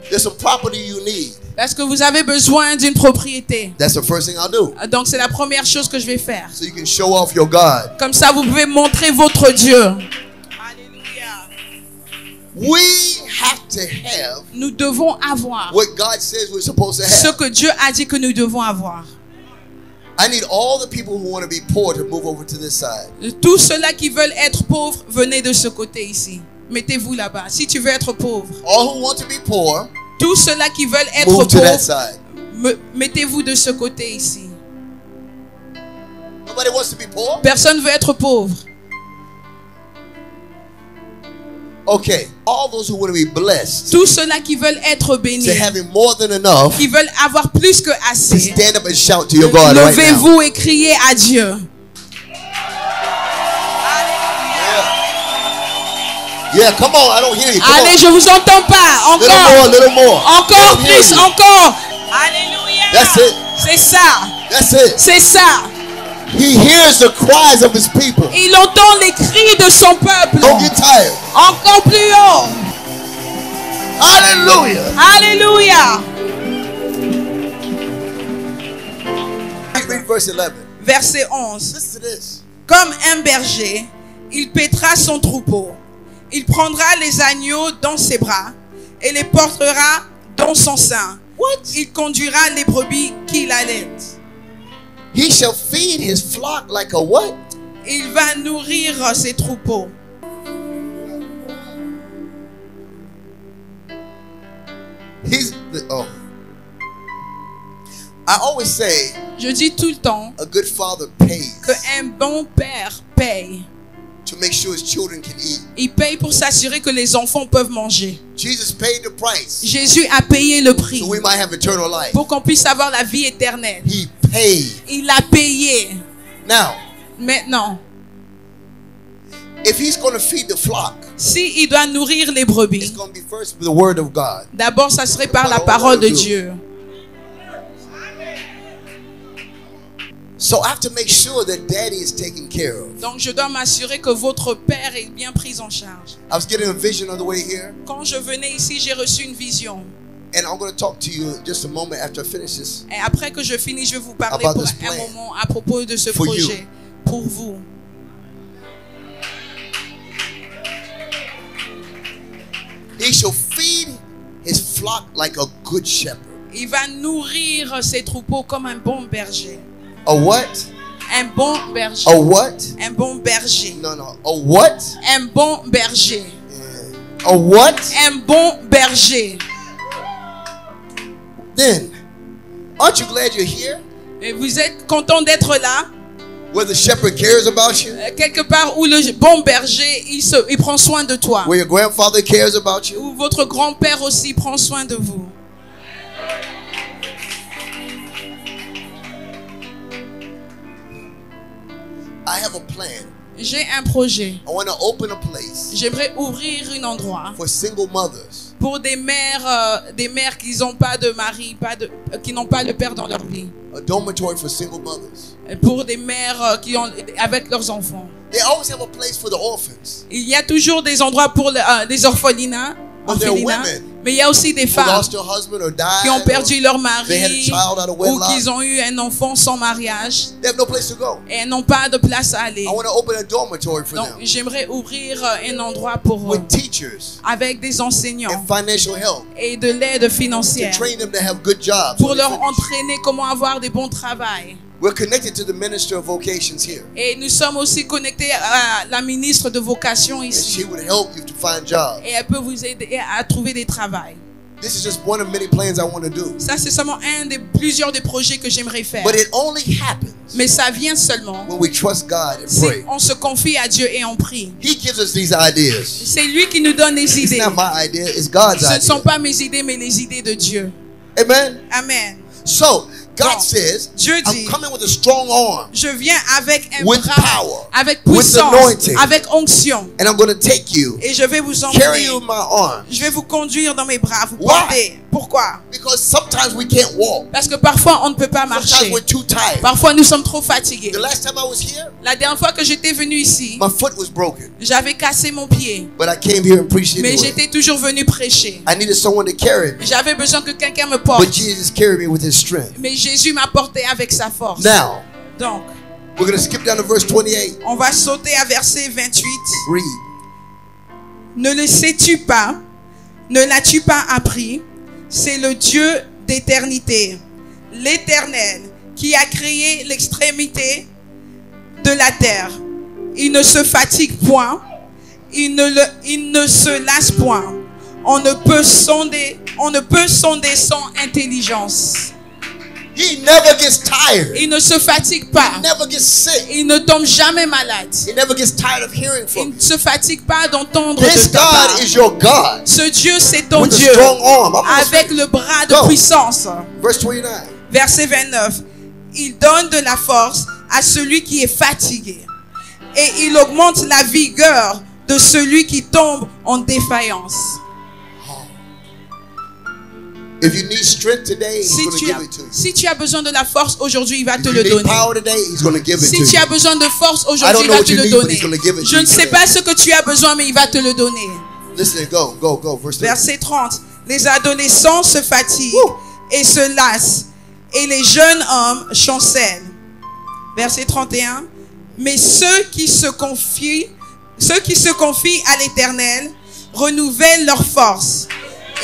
[SPEAKER 6] There's some property you need.
[SPEAKER 5] Parce que vous avez besoin d'une propriété.
[SPEAKER 6] That's the first thing I'll do.
[SPEAKER 5] Donc c'est la première chose que je vais faire.
[SPEAKER 6] So you can show off your God.
[SPEAKER 5] Comme ça, vous pouvez montrer votre Dieu. Alléluia.
[SPEAKER 6] We have to have
[SPEAKER 5] Nous devons avoir
[SPEAKER 6] what God says we're supposed to
[SPEAKER 5] ce
[SPEAKER 6] have.
[SPEAKER 5] que Dieu a dit que nous devons avoir.
[SPEAKER 6] I need all the people who want to be poor to move over to this side.
[SPEAKER 5] Tous ceux-là qui veulent être pauvres, venez de ce côté ici. Mettez-vous là-bas. Si tu veux être pauvre.
[SPEAKER 6] All who want to be poor,
[SPEAKER 5] Tous ceux-là qui veulent être
[SPEAKER 6] move to that
[SPEAKER 5] pauvres,
[SPEAKER 6] side.
[SPEAKER 5] mettez-vous de ce côté ici.
[SPEAKER 6] Nobody wants to be poor?
[SPEAKER 5] Personne ne veut être pauvre.
[SPEAKER 6] Okay. All those who want to be blessed,
[SPEAKER 5] Tous ceux-là qui veulent être bénis,
[SPEAKER 6] to having more than enough,
[SPEAKER 5] qui veulent avoir plus que
[SPEAKER 6] to
[SPEAKER 5] assez,
[SPEAKER 6] stand up and shout to your God right now.
[SPEAKER 5] levez-vous et criez à Dieu.
[SPEAKER 6] Yeah, come on. I don't hear you. Come
[SPEAKER 5] Allez,
[SPEAKER 6] on.
[SPEAKER 5] je vous entends pas.
[SPEAKER 6] Little more,
[SPEAKER 5] Encore.
[SPEAKER 6] little more. I
[SPEAKER 5] Encore
[SPEAKER 6] don't hear
[SPEAKER 5] plus,
[SPEAKER 6] you.
[SPEAKER 5] encore. Alléluia.
[SPEAKER 6] That's it.
[SPEAKER 5] C'est ça.
[SPEAKER 6] That's it.
[SPEAKER 5] C'est ça.
[SPEAKER 6] He hears the cries of his people.
[SPEAKER 5] Il entend les cris de son peuple.
[SPEAKER 6] Don't get tired.
[SPEAKER 5] Encore plus haut.
[SPEAKER 6] Hallelujah.
[SPEAKER 5] Alléluia.
[SPEAKER 6] Read verse 11.
[SPEAKER 5] Verset 11.
[SPEAKER 6] Listen to this.
[SPEAKER 5] Comme un berger, il paîtra son troupeau. Il prendra les agneaux dans ses bras et les portera dans son sein.
[SPEAKER 6] What?
[SPEAKER 5] Il conduira les brebis qu'il allait.
[SPEAKER 6] He shall feed his flock like a what?
[SPEAKER 5] Il va nourrir ses troupeaux.
[SPEAKER 6] I always say
[SPEAKER 5] Je dis tout le temps
[SPEAKER 6] a good father pays
[SPEAKER 5] qu'un bon père paye.
[SPEAKER 6] to make sure his children can eat.
[SPEAKER 5] Il paye pour s'assurer que les enfants peuvent manger.
[SPEAKER 6] Jesus paid the price
[SPEAKER 5] Jésus a payé le prix
[SPEAKER 6] so we might have eternal life.
[SPEAKER 5] pour qu'on puisse avoir la vie éternelle.
[SPEAKER 6] He paid.
[SPEAKER 5] Il a payé.
[SPEAKER 6] Now,
[SPEAKER 5] Maintenant,
[SPEAKER 6] if he's going to feed the flock,
[SPEAKER 5] si il doit nourrir les
[SPEAKER 6] it's
[SPEAKER 5] brebis,
[SPEAKER 6] going to be first with the word of God.
[SPEAKER 5] d'abord ça serait par la parole de Dieu.
[SPEAKER 6] So I have to make sure that daddy is taken care of.
[SPEAKER 5] Donc je dois m'assurer que votre père est bien pris en charge.
[SPEAKER 6] I was getting a vision on the way here,
[SPEAKER 5] Quand je venais ici, j'ai reçu une vision.
[SPEAKER 6] and I'm going to talk to you just a moment after I finish this.
[SPEAKER 5] Et après que je finis, je vais vous parler
[SPEAKER 6] About
[SPEAKER 5] pour
[SPEAKER 6] this
[SPEAKER 5] un
[SPEAKER 6] plan.
[SPEAKER 5] moment à propos de ce
[SPEAKER 6] For you.
[SPEAKER 5] projet. Pour vous.
[SPEAKER 6] He shall feed his flock like a good shepherd.
[SPEAKER 5] Il va nourrir ses troupeaux comme un bon berger.
[SPEAKER 6] A what?
[SPEAKER 5] Un bon berger.
[SPEAKER 6] A what?
[SPEAKER 5] Un bon berger.
[SPEAKER 6] No. A what?
[SPEAKER 5] Un bon berger.
[SPEAKER 6] A what?
[SPEAKER 5] Un bon berger.
[SPEAKER 6] Then, aren't you glad you're here?
[SPEAKER 5] Et vous êtes content d'être là?
[SPEAKER 6] Where the shepherd cares about you?
[SPEAKER 5] Quelque part où le bon berger, il prend soin de toi.
[SPEAKER 6] Where your grandfather cares about you?
[SPEAKER 5] Où votre grand-père aussi prend soin de vous.
[SPEAKER 6] I have a plan.
[SPEAKER 5] J'ai un projet.
[SPEAKER 6] I want to open a place
[SPEAKER 5] J'aimerais ouvrir un endroit
[SPEAKER 6] for single mothers
[SPEAKER 5] pour des mères qui n'ont pas de mari, qui n'ont pas de père dans leur vie.
[SPEAKER 6] a dormitory for single mothers.
[SPEAKER 5] Et pour des mères qui ont avec leurs enfants.
[SPEAKER 6] They always have a place for the orphans.
[SPEAKER 5] Il y a toujours des endroits pour les orphelinats,
[SPEAKER 6] But there are
[SPEAKER 5] orphelinats,
[SPEAKER 6] women
[SPEAKER 5] mais il y a aussi des
[SPEAKER 6] Who
[SPEAKER 5] femmes
[SPEAKER 6] lost their husband or died.
[SPEAKER 5] qui ont perdu leur
[SPEAKER 6] they had a
[SPEAKER 5] mari
[SPEAKER 6] child out of
[SPEAKER 5] ou
[SPEAKER 6] wedlock.
[SPEAKER 5] qui ont eu un enfant sans mariage
[SPEAKER 6] They have no place to go.
[SPEAKER 5] et n'ont pas de place à aller.
[SPEAKER 6] I want to open a dormitory for
[SPEAKER 5] Donc
[SPEAKER 6] them
[SPEAKER 5] j'aimerais ouvrir un endroit pour eux
[SPEAKER 6] with teachers
[SPEAKER 5] avec des enseignants
[SPEAKER 6] and financial help
[SPEAKER 5] et de l'aide
[SPEAKER 6] to
[SPEAKER 5] financière
[SPEAKER 6] train them to have good jobs.
[SPEAKER 5] pour
[SPEAKER 6] when they
[SPEAKER 5] leur
[SPEAKER 6] finish.
[SPEAKER 5] entraîner comment avoir des bons travails.
[SPEAKER 6] We're connected to the minister of vocations here.
[SPEAKER 5] Et nous sommes aussi connectés à la ministre de vocation
[SPEAKER 6] And
[SPEAKER 5] ici.
[SPEAKER 6] she would help you to find jobs.
[SPEAKER 5] Et elle peut vous aider à trouver des travails.
[SPEAKER 6] This is just one of many plans I want to do.
[SPEAKER 5] Ça, c'est seulement plusieurs des projets que j'aimerais faire.
[SPEAKER 6] But it only happens
[SPEAKER 5] Mais ça vient seulement
[SPEAKER 6] when we trust God and
[SPEAKER 5] si
[SPEAKER 6] pray.
[SPEAKER 5] on se confie à Dieu et on prie.
[SPEAKER 6] He gives us these ideas.
[SPEAKER 5] C'est lui qui nous donne les
[SPEAKER 6] It's
[SPEAKER 5] idées.
[SPEAKER 6] not my idea, it's God's
[SPEAKER 5] Ce ne sont
[SPEAKER 6] idea.
[SPEAKER 5] pas mes idées, mais les idées de Dieu.
[SPEAKER 6] Amen.
[SPEAKER 5] Amen.
[SPEAKER 6] So, God
[SPEAKER 5] Bon.
[SPEAKER 6] says,
[SPEAKER 5] Dieu
[SPEAKER 6] I'm
[SPEAKER 5] dit,
[SPEAKER 6] coming with a strong arm
[SPEAKER 5] je viens avec un
[SPEAKER 6] With
[SPEAKER 5] bras,
[SPEAKER 6] power.
[SPEAKER 5] avec
[SPEAKER 6] With
[SPEAKER 5] puissance,
[SPEAKER 6] anointing.
[SPEAKER 5] avec onction.
[SPEAKER 6] and I'm going to take you,
[SPEAKER 5] Et je vais vous
[SPEAKER 6] carry
[SPEAKER 5] emmener.
[SPEAKER 6] you in my arms.
[SPEAKER 5] Je vais vous conduire dans mes bras, vous
[SPEAKER 6] Why?
[SPEAKER 5] porter. Pourquoi?
[SPEAKER 6] Because sometimes we can't walk.
[SPEAKER 5] Parce que parfois on ne peut pas
[SPEAKER 6] Sometimes
[SPEAKER 5] marcher.
[SPEAKER 6] we're too tired.
[SPEAKER 5] Parfois nous sommes trop fatigués.
[SPEAKER 6] The last time I was here,
[SPEAKER 5] La dernière fois que j'étais venu ici,
[SPEAKER 6] my foot was broken.
[SPEAKER 5] j'avais cassé mon pied.
[SPEAKER 6] But I came here and preached
[SPEAKER 5] Mais
[SPEAKER 6] anyway.
[SPEAKER 5] j'étais toujours venu prêcher.
[SPEAKER 6] I needed someone to carry me.
[SPEAKER 5] J'avais besoin que quelqu'un me
[SPEAKER 6] But
[SPEAKER 5] porte.
[SPEAKER 6] Jesus carried me with his strength.
[SPEAKER 5] Mais Jésus m'a porté avec sa force.
[SPEAKER 6] Now,
[SPEAKER 5] Donc,
[SPEAKER 6] we're going to skip down to verse 28.
[SPEAKER 5] on va sauter à verset 28.
[SPEAKER 6] Read.
[SPEAKER 5] Ne le sais-tu pas? Ne l'as-tu pas appris? C'est le Dieu d'éternité, l'Éternel, qui a créé l'extrémité de la terre. Il ne se fatigue point, il ne se lasse point. On ne peut sonder son intelligence.
[SPEAKER 6] He never gets tired.
[SPEAKER 5] Il ne se fatigue pas.
[SPEAKER 6] He never gets sick.
[SPEAKER 5] Il ne tombe jamais malade.
[SPEAKER 6] He never gets tired of hearing
[SPEAKER 5] Il
[SPEAKER 6] from
[SPEAKER 5] ne
[SPEAKER 6] you.
[SPEAKER 5] se fatigue pas d'entendre
[SPEAKER 6] This
[SPEAKER 5] de ta part.
[SPEAKER 6] God is your God.
[SPEAKER 5] Ce Dieu, c'est ton
[SPEAKER 6] With a
[SPEAKER 5] Dieu.
[SPEAKER 6] strong arm. I'm gonna
[SPEAKER 5] Avec
[SPEAKER 6] say-
[SPEAKER 5] le bras de
[SPEAKER 6] Go.
[SPEAKER 5] puissance.
[SPEAKER 6] Verse 29.
[SPEAKER 5] Verset 29. Il donne de la force à celui qui est fatigué. Et il augmente la vigueur de celui qui tombe en défaillance.
[SPEAKER 6] If you need strength today, He's going to give it to you.
[SPEAKER 5] Si tu as besoin de la force aujourd'hui, il va
[SPEAKER 6] If
[SPEAKER 5] te
[SPEAKER 6] you
[SPEAKER 5] le
[SPEAKER 6] need
[SPEAKER 5] donner.
[SPEAKER 6] power today, He's going to give it
[SPEAKER 5] Si
[SPEAKER 6] to
[SPEAKER 5] tu
[SPEAKER 6] you.
[SPEAKER 5] as besoin de force
[SPEAKER 6] I don't
[SPEAKER 5] aujourd'hui, il
[SPEAKER 6] know
[SPEAKER 5] va
[SPEAKER 6] what
[SPEAKER 5] te
[SPEAKER 6] you
[SPEAKER 5] le
[SPEAKER 6] need, but
[SPEAKER 5] donner.
[SPEAKER 6] He's gonna give it to
[SPEAKER 5] Je
[SPEAKER 6] you
[SPEAKER 5] ne sais
[SPEAKER 6] today.
[SPEAKER 5] pas ce que tu as besoin, mais il va te le donner.
[SPEAKER 6] Listen, go. Verse 30.
[SPEAKER 5] Verset 30. Les adolescents se fatiguent
[SPEAKER 6] Woo.
[SPEAKER 5] et se lassent, et les jeunes hommes chancellent. Verset 31. Mais ceux qui se confient à l'Éternel renouvellent leur force.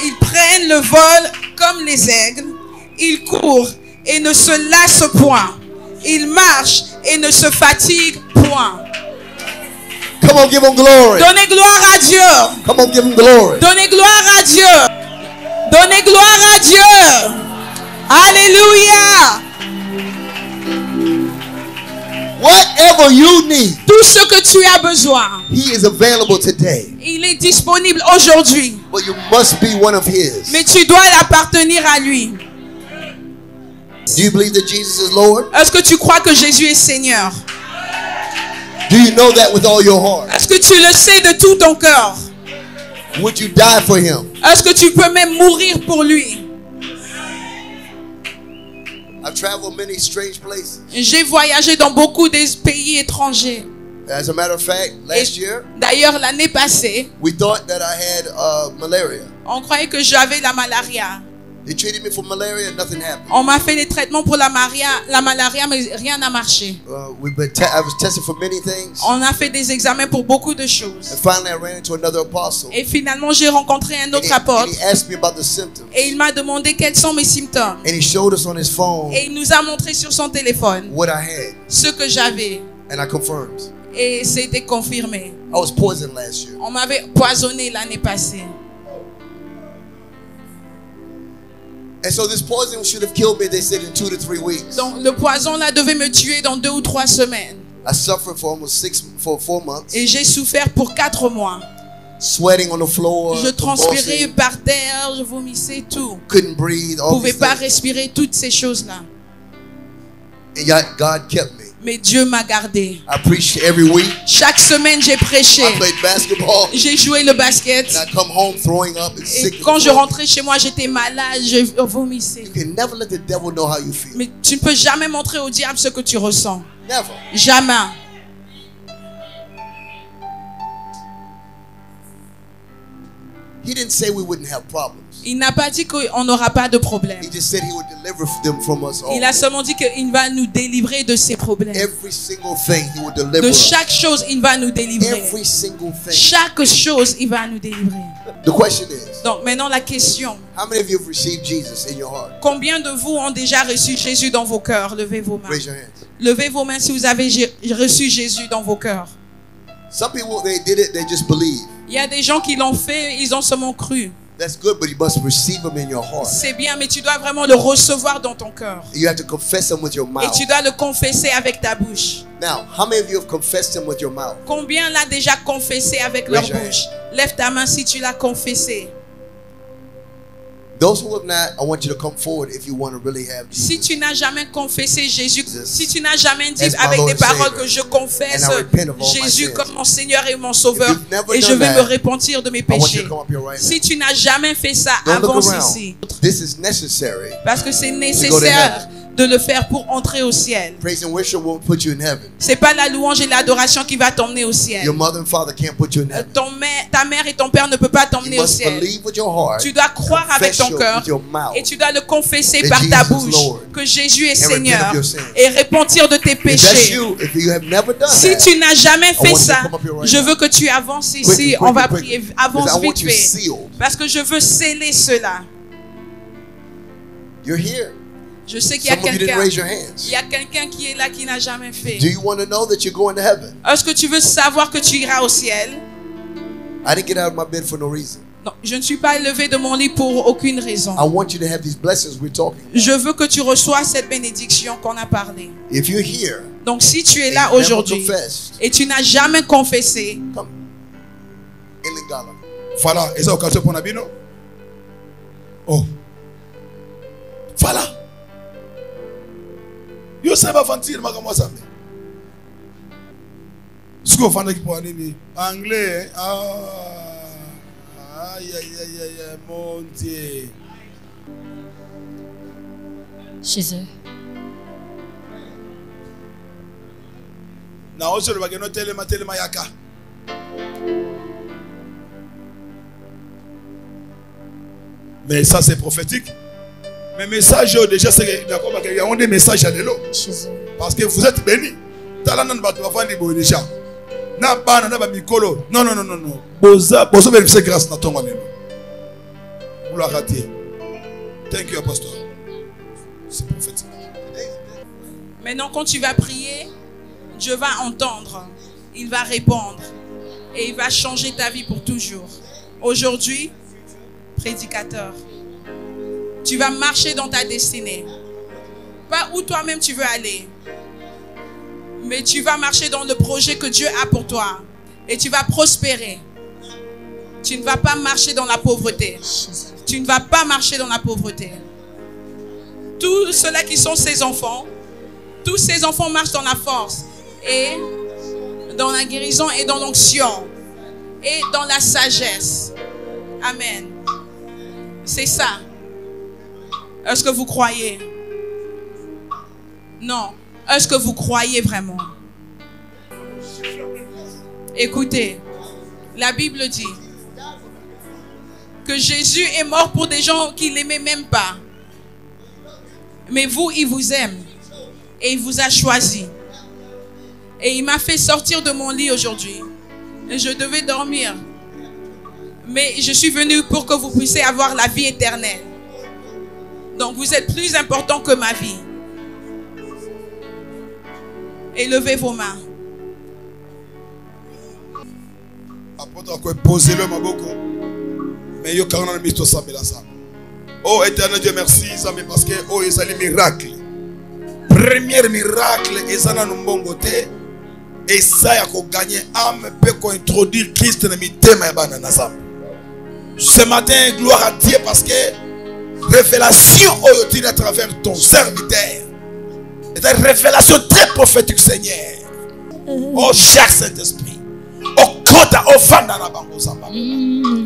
[SPEAKER 5] Ils prennent le vol comme les aigles. Il court et ne se lasse point. Il marche et ne se fatigue point.
[SPEAKER 6] Come on, give him glory.
[SPEAKER 5] Donnez gloire à Dieu.
[SPEAKER 6] Come on, give him glory.
[SPEAKER 5] Donnez gloire à Dieu. Donnez gloire à Dieu. Alléluia.
[SPEAKER 6] Whatever you need,
[SPEAKER 5] Tout ce que tu as besoin,
[SPEAKER 6] he is available today.
[SPEAKER 5] il est disponible aujourd'hui.
[SPEAKER 6] But you must be one of his.
[SPEAKER 5] Mais tu dois appartenir à lui.
[SPEAKER 6] Do you believe that Jesus is Lord?
[SPEAKER 5] Est-ce que tu crois que Jésus est Seigneur?
[SPEAKER 6] Do you know that with all your heart?
[SPEAKER 5] Est-ce que tu le sais de tout ton cœur?
[SPEAKER 6] Would you die for him?
[SPEAKER 5] Est-ce que tu peux même mourir pour lui?
[SPEAKER 6] I've traveled many strange places.
[SPEAKER 5] J'ai voyagé dans beaucoup de pays étrangers.
[SPEAKER 6] As a matter of fact, last year,
[SPEAKER 5] D'ailleurs, l'année passée,
[SPEAKER 6] we thought that I had malaria.
[SPEAKER 5] on croyait que j'avais la malaria.
[SPEAKER 6] They treated me for malaria, nothing happened.
[SPEAKER 5] On m'a fait des traitements pour la malaria, mais rien n'a marché.
[SPEAKER 6] I was tested for many things.
[SPEAKER 5] On a fait des examens pour beaucoup de choses.
[SPEAKER 6] And finally, I ran into another apostle.
[SPEAKER 5] Et finalement, j'ai rencontré un autre
[SPEAKER 6] And
[SPEAKER 5] apôtre.
[SPEAKER 6] he asked me about the symptoms.
[SPEAKER 5] Et il m'a demandé quels sont mes symptômes.
[SPEAKER 6] And he showed us on his phone
[SPEAKER 5] Et il nous a montré sur son téléphone
[SPEAKER 6] what I had.
[SPEAKER 5] ce que j'avais.
[SPEAKER 6] And I confirmed.
[SPEAKER 5] Et c'était confirmé.
[SPEAKER 6] I was poisoned last year.
[SPEAKER 5] On m'avait poisonné l'année passée.
[SPEAKER 6] And so this poison should have killed me, they said, in 2 to 3 weeks.
[SPEAKER 5] Donc le poison là devait me tuer dans 2 ou 3 semaines.
[SPEAKER 6] I suffered for almost 4 months.
[SPEAKER 5] Et j'ai souffert pour 4 mois.
[SPEAKER 6] Sweating on the floor.
[SPEAKER 5] Je transpirais
[SPEAKER 6] convulsing,
[SPEAKER 5] par terre, je vomissais tout.
[SPEAKER 6] couldn't breathe.
[SPEAKER 5] Je ne
[SPEAKER 6] All
[SPEAKER 5] pouvais
[SPEAKER 6] these
[SPEAKER 5] pas
[SPEAKER 6] things.
[SPEAKER 5] respirer toutes ces choses-là.
[SPEAKER 6] And yet God kept me.
[SPEAKER 5] Mais Dieu m'a gardé.
[SPEAKER 6] I preached every week.
[SPEAKER 5] Chaque semaine, j'ai prêché.
[SPEAKER 6] I played basketball.
[SPEAKER 5] J'ai joué le basket.
[SPEAKER 6] And I come home throwing up and
[SPEAKER 5] Et
[SPEAKER 6] sick.
[SPEAKER 5] quand je rentrais chez moi, j'étais malade, je vomissais.
[SPEAKER 6] You can never let the devil know how you feel.
[SPEAKER 5] Mais tu ne peux jamais montrer au diable ce que tu ressens.
[SPEAKER 6] Never.
[SPEAKER 5] Jamais.
[SPEAKER 6] He didn't say we wouldn't have problems.
[SPEAKER 5] Il n'a pas dit qu'on n'aura pas de problème.
[SPEAKER 6] He just said he would deliver them from us all.
[SPEAKER 5] Il a seulement dit qu'il va nous délivrer de ces problèmes.
[SPEAKER 6] Every single thing he would deliver
[SPEAKER 5] De
[SPEAKER 6] us.
[SPEAKER 5] chaque chose, il va nous délivrer.
[SPEAKER 6] Every single thing.
[SPEAKER 5] Chaque chose, il va nous délivrer.
[SPEAKER 6] The question is,
[SPEAKER 5] Donc maintenant la question,
[SPEAKER 6] how many of you have received Jesus in your heart?
[SPEAKER 5] combien de vous ont déjà reçu Jésus dans vos cœurs? Levez vos mains.
[SPEAKER 6] Raise your hands.
[SPEAKER 5] Levez vos mains si vous avez reçu Jésus dans vos cœurs.
[SPEAKER 6] Some people, they did it, they just believe.
[SPEAKER 5] Il y a des gens qui l'ont fait, ils ont seulement cru.
[SPEAKER 6] That's good, but you must receive him in your heart.
[SPEAKER 5] C'est bien, mais tu dois vraiment le recevoir dans ton cœur.
[SPEAKER 6] You have to confess him with your
[SPEAKER 5] Et
[SPEAKER 6] mouth.
[SPEAKER 5] tu dois le confesser avec ta bouche.
[SPEAKER 6] Now, how many of you have confessed him with your mouth?
[SPEAKER 5] Combien l'a déjà confessé avec leur
[SPEAKER 6] Raise your
[SPEAKER 5] bouche? Lève ta main si tu l'as confessé.
[SPEAKER 6] Those who have not, I want you to come forward if you want to really have
[SPEAKER 5] Si
[SPEAKER 6] Jesus.
[SPEAKER 5] tu n'as jamais confessé Jésus, si tu n'as jamais dit
[SPEAKER 6] As my
[SPEAKER 5] avec
[SPEAKER 6] Lord
[SPEAKER 5] des
[SPEAKER 6] and
[SPEAKER 5] paroles
[SPEAKER 6] Savior,
[SPEAKER 5] que je confesse
[SPEAKER 6] and I repent of all my
[SPEAKER 5] Jésus
[SPEAKER 6] sins.
[SPEAKER 5] comme mon Seigneur et mon Sauveur,
[SPEAKER 6] If you've never
[SPEAKER 5] et je
[SPEAKER 6] done
[SPEAKER 5] vais
[SPEAKER 6] that,
[SPEAKER 5] me repentir de mes
[SPEAKER 6] I want you
[SPEAKER 5] péchés.
[SPEAKER 6] to come up here right now.
[SPEAKER 5] Si tu n'as jamais fait ça,
[SPEAKER 6] Don't look
[SPEAKER 5] avance
[SPEAKER 6] around.
[SPEAKER 5] ici.
[SPEAKER 6] This is necessary.
[SPEAKER 5] Parce que c'est
[SPEAKER 6] go to
[SPEAKER 5] nécessaire de le faire pour entrer au ciel.
[SPEAKER 6] Praise and worship won't put you in heaven.
[SPEAKER 5] C'est pas la louange et l'adoration qui va t'emmener au ciel.
[SPEAKER 6] Your mother and father can't put you in heaven.
[SPEAKER 5] Ta mère et ton père ne peuvent pas
[SPEAKER 6] You
[SPEAKER 5] t'emmener au
[SPEAKER 6] must
[SPEAKER 5] ciel.
[SPEAKER 6] believe with your heart.
[SPEAKER 5] Tu dois croire avec ton cœur
[SPEAKER 6] with your mouth.
[SPEAKER 5] et tu dois le confesser
[SPEAKER 6] That
[SPEAKER 5] par ta
[SPEAKER 6] Jesus is
[SPEAKER 5] bouche
[SPEAKER 6] Lord.
[SPEAKER 5] que Jésus est
[SPEAKER 6] And repent
[SPEAKER 5] Seigneur
[SPEAKER 6] of your sins.
[SPEAKER 5] et repentir de tes
[SPEAKER 6] If that's
[SPEAKER 5] péchés.
[SPEAKER 6] you, if you have never done
[SPEAKER 5] Si
[SPEAKER 6] that,
[SPEAKER 5] tu n'as jamais fait
[SPEAKER 6] want you to
[SPEAKER 5] ça,
[SPEAKER 6] come up here right
[SPEAKER 5] je
[SPEAKER 6] now.
[SPEAKER 5] veux que tu avances ici.
[SPEAKER 6] Quickly,
[SPEAKER 5] On va
[SPEAKER 6] quickly,
[SPEAKER 5] prier.
[SPEAKER 6] quickly.
[SPEAKER 5] Avance
[SPEAKER 6] Because I want
[SPEAKER 5] vite
[SPEAKER 6] you
[SPEAKER 5] fait.
[SPEAKER 6] sealed.
[SPEAKER 5] Parce que je veux sceller cela.
[SPEAKER 6] You're here.
[SPEAKER 5] Je sais qu'il y a
[SPEAKER 6] Some of you didn't
[SPEAKER 5] quelqu'un.
[SPEAKER 6] raise your hands.
[SPEAKER 5] Il y a quelqu'un qui est là qui n'a jamais fait.
[SPEAKER 6] Do you want to know that you're going to heaven?
[SPEAKER 5] Est-ce que tu veux savoir que tu iras au ciel?
[SPEAKER 6] I didn't get out of my bed for no reason.
[SPEAKER 5] Non, je ne suis pas levé de mon lit pour aucune raison.
[SPEAKER 6] I want you to have these blessings we're talking.
[SPEAKER 5] Je veux que tu reçois cette bénédiction qu'on a parlé.
[SPEAKER 6] If you're here
[SPEAKER 5] Donc si tu es
[SPEAKER 6] and
[SPEAKER 5] là
[SPEAKER 6] you've never
[SPEAKER 5] aujourd'hui
[SPEAKER 6] confessed,
[SPEAKER 5] et tu n'as jamais confessé,
[SPEAKER 6] come. In Lingala.
[SPEAKER 3] Voilà, eza occasion pour Nabino. Oh. Voilà. Yo seba fantil makamwa sambe. Siko fanda ki pour nini? Anglais. Aïe aïe aïe aïe mon Dieu.
[SPEAKER 2] Chez eux.
[SPEAKER 3] Na oso le bageno telema yaka. Mais ça c'est prophétique. Mais message déjà c'est d'accord parce qu'il y a des messages à l'élo.
[SPEAKER 2] Chez eux.
[SPEAKER 3] Parce que vous êtes bénis. Talana ne va pas faire des déjà. Na bana na ba mikolo. Non. Boza vérifier grâce na tonga lelo. Vous la ratez. Thank you, Apostle. C'est prophétique.
[SPEAKER 5] Maintenant, quand tu vas prier, Dieu va entendre. Il va répondre. Et il va changer ta vie pour toujours. Aujourd'hui, prédicateur, tu vas marcher dans ta destinée. Pas où toi-même tu veux aller. Mais tu vas marcher dans le projet que Dieu a pour toi. Et tu vas prospérer. Tu ne vas pas marcher dans la pauvreté. Tu ne vas pas marcher dans la pauvreté. Tous ceux-là qui sont ses enfants, tous ces enfants marchent dans la force et dans la guérison et dans l'onction et dans la sagesse. Amen. C'est ça. Est-ce que vous croyez? Non. Est-ce que vous croyez vraiment? Écoutez, la Bible dit que Jésus est mort pour des gens qui ne l'aimaient même pas. Mais vous, il vous aime. Et il vous a choisi. Et il m'a fait sortir de mon lit aujourd'hui. Je devais dormir. Mais je suis venu pour que vous puissiez avoir la vie éternelle. Donc vous êtes plus important que ma vie. Élevez vos mains.
[SPEAKER 3] Posez-le ma boko. Mais yo quand on a mis tout ça, oh éternel Dieu, merci parce que oh ils ont les miracles. Premier miracle, ils ont un bon côté. Et ça y a gagné âme peut qu'on introduire Christ dans mes thèmes. Ce matin, gloire à Dieu parce que révélation au à travers ton serviteur. C'est une révélation très prophétique, Seigneur. Oh cher Saint-Esprit. Oh kota au fan dans la banque.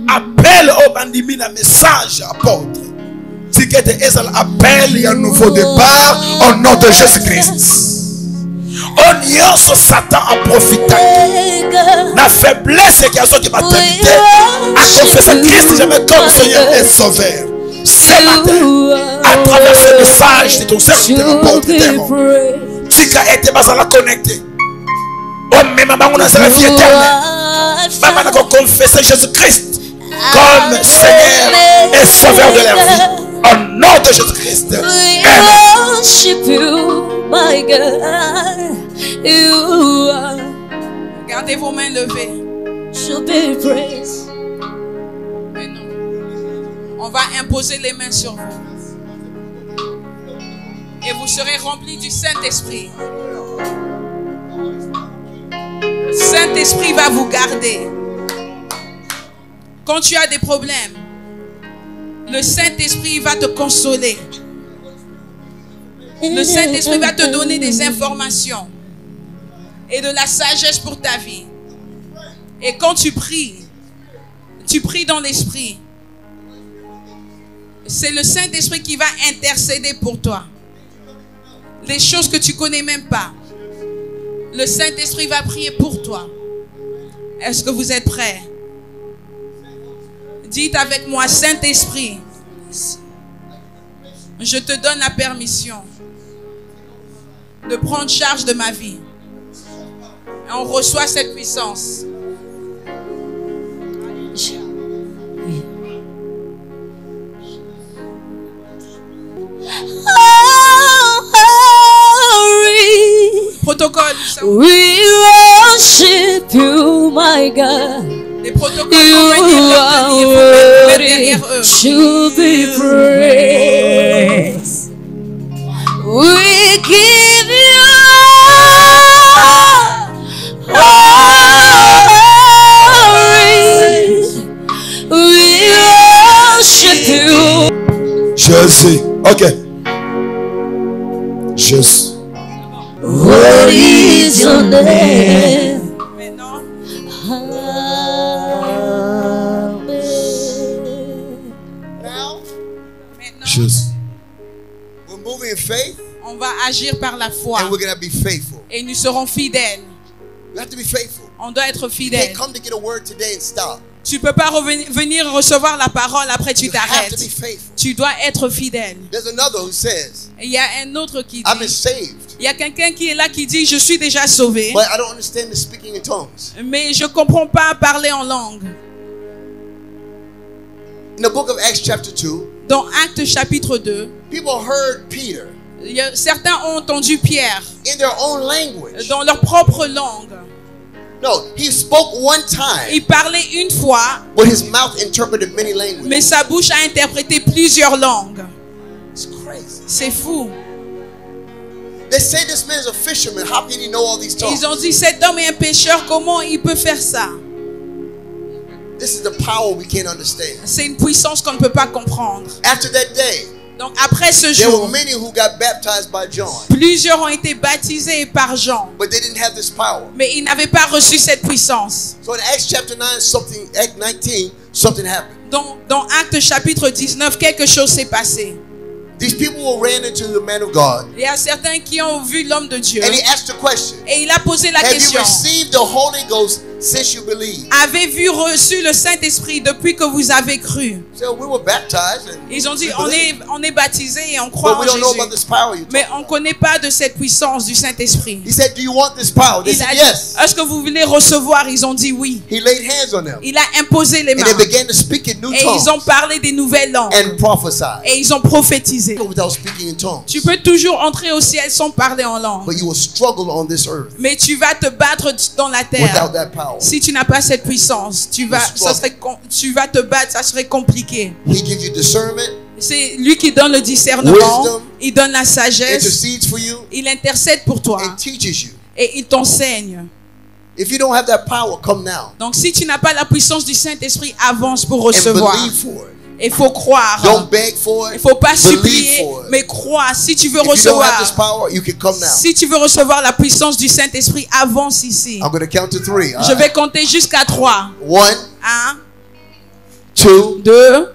[SPEAKER 3] Appelle au bandimina message apôtre. Si que tu es appel, il y a un nouveau départ au nom de Jésus-Christ. On y a ce Satan a profité. La faiblesse qui a sorti ma tête à confesser Christ jamais comme Seigneur et Sauveur. Ce matin, à travers ce message de ton serviteur apôtre démon, tu as été connecté. Oh, mais maman, on a la vie éternelle. Maman, on a confessé Jésus-Christ comme Seigneur et Sauveur de leur vie. Au nom de Jésus-Christ.
[SPEAKER 2] Worship you, my God. You are.
[SPEAKER 5] Gardez vos mains levées.
[SPEAKER 2] Should be praised.
[SPEAKER 5] Mais non. On va imposer les mains sur vous. Et vous serez remplis du Saint-Esprit. Le Saint-Esprit va vous garder. Quand tu as des problèmes, le Saint-Esprit va te consoler. Le Saint-Esprit va te donner des informations et de la sagesse pour ta vie. Et quand tu pries dans l'Esprit. C'est le Saint-Esprit qui va intercéder pour toi. Les choses que tu connais même pas. Le Saint-Esprit va prier pour toi. Est-ce que vous êtes prêts? Dites avec moi, Saint-Esprit, je te donne la permission de prendre charge de ma vie. Et on reçoit cette puissance. Protocole.
[SPEAKER 2] We worship you, my God.
[SPEAKER 5] Les protocoles
[SPEAKER 2] You are worthy to be praised. We give you glory. We worship you.
[SPEAKER 3] Jésus. Ok. Jésus.
[SPEAKER 2] What is your name?
[SPEAKER 5] Maintenant,
[SPEAKER 3] Jésus.
[SPEAKER 6] We're moving in faith
[SPEAKER 5] on va agir par la foi.
[SPEAKER 6] and we're going to be faithful.
[SPEAKER 5] Et nous serons fidèles.
[SPEAKER 6] We have to be faithful.
[SPEAKER 5] On doit être
[SPEAKER 6] You
[SPEAKER 5] fidèles.
[SPEAKER 6] can't come to get a word today and stop.
[SPEAKER 5] Tu peux pas venir recevoir la parole après tu
[SPEAKER 6] You have to
[SPEAKER 5] t'arrêtes.
[SPEAKER 6] be faithful.
[SPEAKER 5] Tu dois être fidèle.
[SPEAKER 6] There's another who says,
[SPEAKER 5] Et il y a un autre qui
[SPEAKER 6] I've been
[SPEAKER 5] dit,
[SPEAKER 6] saved,
[SPEAKER 5] il y a quelqu'un qui est là qui dit, je suis déjà sauvé,
[SPEAKER 6] but I don't understand the speaking in tongues.
[SPEAKER 5] mais je comprends pas parler en langue.
[SPEAKER 6] In the book of Acts chapter 2,
[SPEAKER 5] Dans Actes chapitre 2,
[SPEAKER 6] people heard Peter
[SPEAKER 5] certains ont entendu Pierre
[SPEAKER 6] in their own language.
[SPEAKER 5] dans leur propre langue.
[SPEAKER 6] No, he spoke one time,
[SPEAKER 5] Il parlait une fois,
[SPEAKER 6] but his mouth interpreted many languages.
[SPEAKER 5] mais sa bouche a interprété plusieurs langues.
[SPEAKER 6] It's crazy.
[SPEAKER 5] C'est fou.
[SPEAKER 6] They say this man is a fisherman. How can he know all these tongues?
[SPEAKER 5] Ils ont dit, cet homme est un pécheur, comment il peut faire ça?
[SPEAKER 6] This is the power we can't understand.
[SPEAKER 5] C'est une puissance qu'on ne peut pas comprendre.
[SPEAKER 6] After that day,
[SPEAKER 5] Donc après ce
[SPEAKER 6] there were
[SPEAKER 5] jour,
[SPEAKER 6] many who got baptized by John,
[SPEAKER 5] plusieurs ont été baptisés par Jean,
[SPEAKER 6] but they didn't have this power.
[SPEAKER 5] mais ils n'avaient pas reçu cette puissance.
[SPEAKER 6] So in Acts chapter 9, Acts 19, something happened.
[SPEAKER 5] Dans Actes chapitre 19, quelque chose s'est passé.
[SPEAKER 6] These people ran into the man of God,
[SPEAKER 5] Il y a certains qui ont vu l'homme de Dieu
[SPEAKER 6] and he asked the question,
[SPEAKER 5] et il a posé la
[SPEAKER 6] have you
[SPEAKER 5] question.
[SPEAKER 6] received the Holy Ghost since you believe?
[SPEAKER 5] Avez-vous reçu le Saint-Esprit depuis que vous avez cru?
[SPEAKER 6] So we were baptized, and
[SPEAKER 5] Ils ont dit,
[SPEAKER 6] we
[SPEAKER 5] on
[SPEAKER 6] believed,
[SPEAKER 5] est baptisé et on croit
[SPEAKER 6] but
[SPEAKER 5] en
[SPEAKER 6] we don't know about
[SPEAKER 5] Jésus.
[SPEAKER 6] this power you
[SPEAKER 5] Mais
[SPEAKER 6] talk
[SPEAKER 5] on ne
[SPEAKER 6] about.
[SPEAKER 5] connaît pas de cette puissance du Saint-Esprit.
[SPEAKER 6] He said, do you want this power? They
[SPEAKER 5] Il
[SPEAKER 6] said,
[SPEAKER 5] a dit,
[SPEAKER 6] yes.
[SPEAKER 5] est-ce que vous voulez recevoir? Ils ont dit oui.
[SPEAKER 6] He laid hands on them,
[SPEAKER 5] Il a imposé les
[SPEAKER 6] and
[SPEAKER 5] mains.
[SPEAKER 6] they began to speak in new
[SPEAKER 5] Et ils ont
[SPEAKER 6] tongues
[SPEAKER 5] parlé des nouvelles langues.
[SPEAKER 6] and prophesied
[SPEAKER 5] Et ils ont prophétisé.
[SPEAKER 6] without speaking in tongues.
[SPEAKER 5] Tu peux toujours entrer au ciel sans parler en langue.
[SPEAKER 6] But you will struggle on this earth
[SPEAKER 5] Mais tu vas te battre dans la
[SPEAKER 6] without
[SPEAKER 5] terre.
[SPEAKER 6] that power.
[SPEAKER 5] Si tu n'as pas cette puissance, tu vas te battre, ça serait compliqué.
[SPEAKER 6] He gives you discernment,
[SPEAKER 5] C'est lui qui donne le discernement,
[SPEAKER 6] Wisdom.
[SPEAKER 5] il donne la sagesse,
[SPEAKER 6] intercedes for you,
[SPEAKER 5] il intercède pour toi
[SPEAKER 6] and teaches you.
[SPEAKER 5] et il t'enseigne.
[SPEAKER 6] If you don't have that power, come now
[SPEAKER 5] Donc si tu n'as pas la puissance du Saint-Esprit, avance pour
[SPEAKER 6] and
[SPEAKER 5] recevoir.
[SPEAKER 6] believe for it.
[SPEAKER 5] Il faut croire.
[SPEAKER 6] Don't beg for
[SPEAKER 5] Il
[SPEAKER 6] it.
[SPEAKER 5] ne faut pas
[SPEAKER 6] Believe
[SPEAKER 5] supplier,
[SPEAKER 6] for it.
[SPEAKER 5] mais crois. Si tu veux
[SPEAKER 6] If you don't have this
[SPEAKER 5] recevoir,
[SPEAKER 6] power, you can come now.
[SPEAKER 5] si tu veux recevoir la puissance du Saint-Esprit, avance ici.
[SPEAKER 6] I'm going to count to 3.
[SPEAKER 5] Je vais compter jusqu'à 3.
[SPEAKER 6] 1,
[SPEAKER 5] 1,
[SPEAKER 6] 2,
[SPEAKER 5] 2,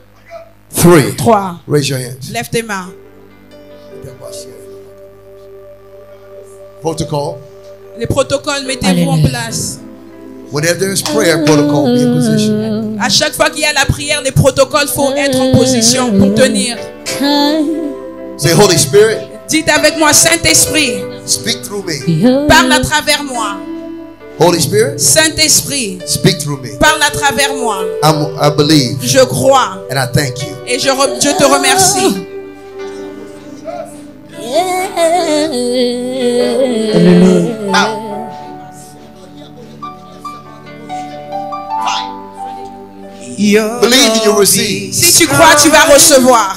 [SPEAKER 6] 3.
[SPEAKER 5] 3.
[SPEAKER 6] Raise your hands.
[SPEAKER 5] Lève tes mains.
[SPEAKER 6] Protocol.
[SPEAKER 5] Les protocoles, mettez-vous en place.
[SPEAKER 6] Whenever there's prayer, protocol, be in position.
[SPEAKER 5] À chaque fois qu'il y a la prière, les protocoles, il faut être en position pour tenir.
[SPEAKER 6] Say, Holy Spirit,
[SPEAKER 5] Dites avec moi, Saint-Esprit,
[SPEAKER 6] speak through me.
[SPEAKER 5] parle à travers moi.
[SPEAKER 6] Holy Spirit,
[SPEAKER 5] Saint-Esprit,
[SPEAKER 6] speak through me.
[SPEAKER 5] parle à travers moi.
[SPEAKER 6] I believe
[SPEAKER 5] Je crois
[SPEAKER 6] and I thank you.
[SPEAKER 5] et je te remercie.
[SPEAKER 6] Believe and you'll receive.
[SPEAKER 5] Si tu crois, tu vas recevoir.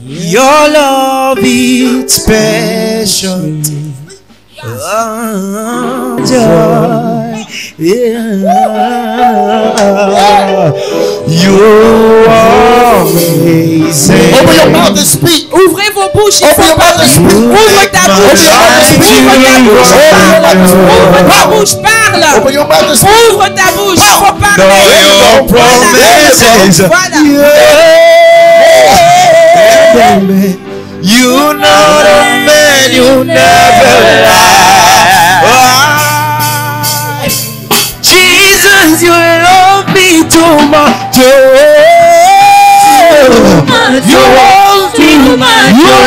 [SPEAKER 1] Your love is special. Joy. Yeah. You are amazing.
[SPEAKER 6] Open your mouth and speak.
[SPEAKER 5] Ouvrez vos bouches, il faut
[SPEAKER 6] Open your mouth and
[SPEAKER 5] parler.
[SPEAKER 6] speak.
[SPEAKER 5] Ouvre ta bouche. Ouvre ta bouche, parle.
[SPEAKER 6] Open your mouth and speak.
[SPEAKER 5] Ouvre ta bouche, il faut
[SPEAKER 1] Know
[SPEAKER 5] parler.
[SPEAKER 1] your promises.
[SPEAKER 5] Voilà.
[SPEAKER 1] Yeah. You're not a man, you never lie. Jesus, you love me too much. You love me, you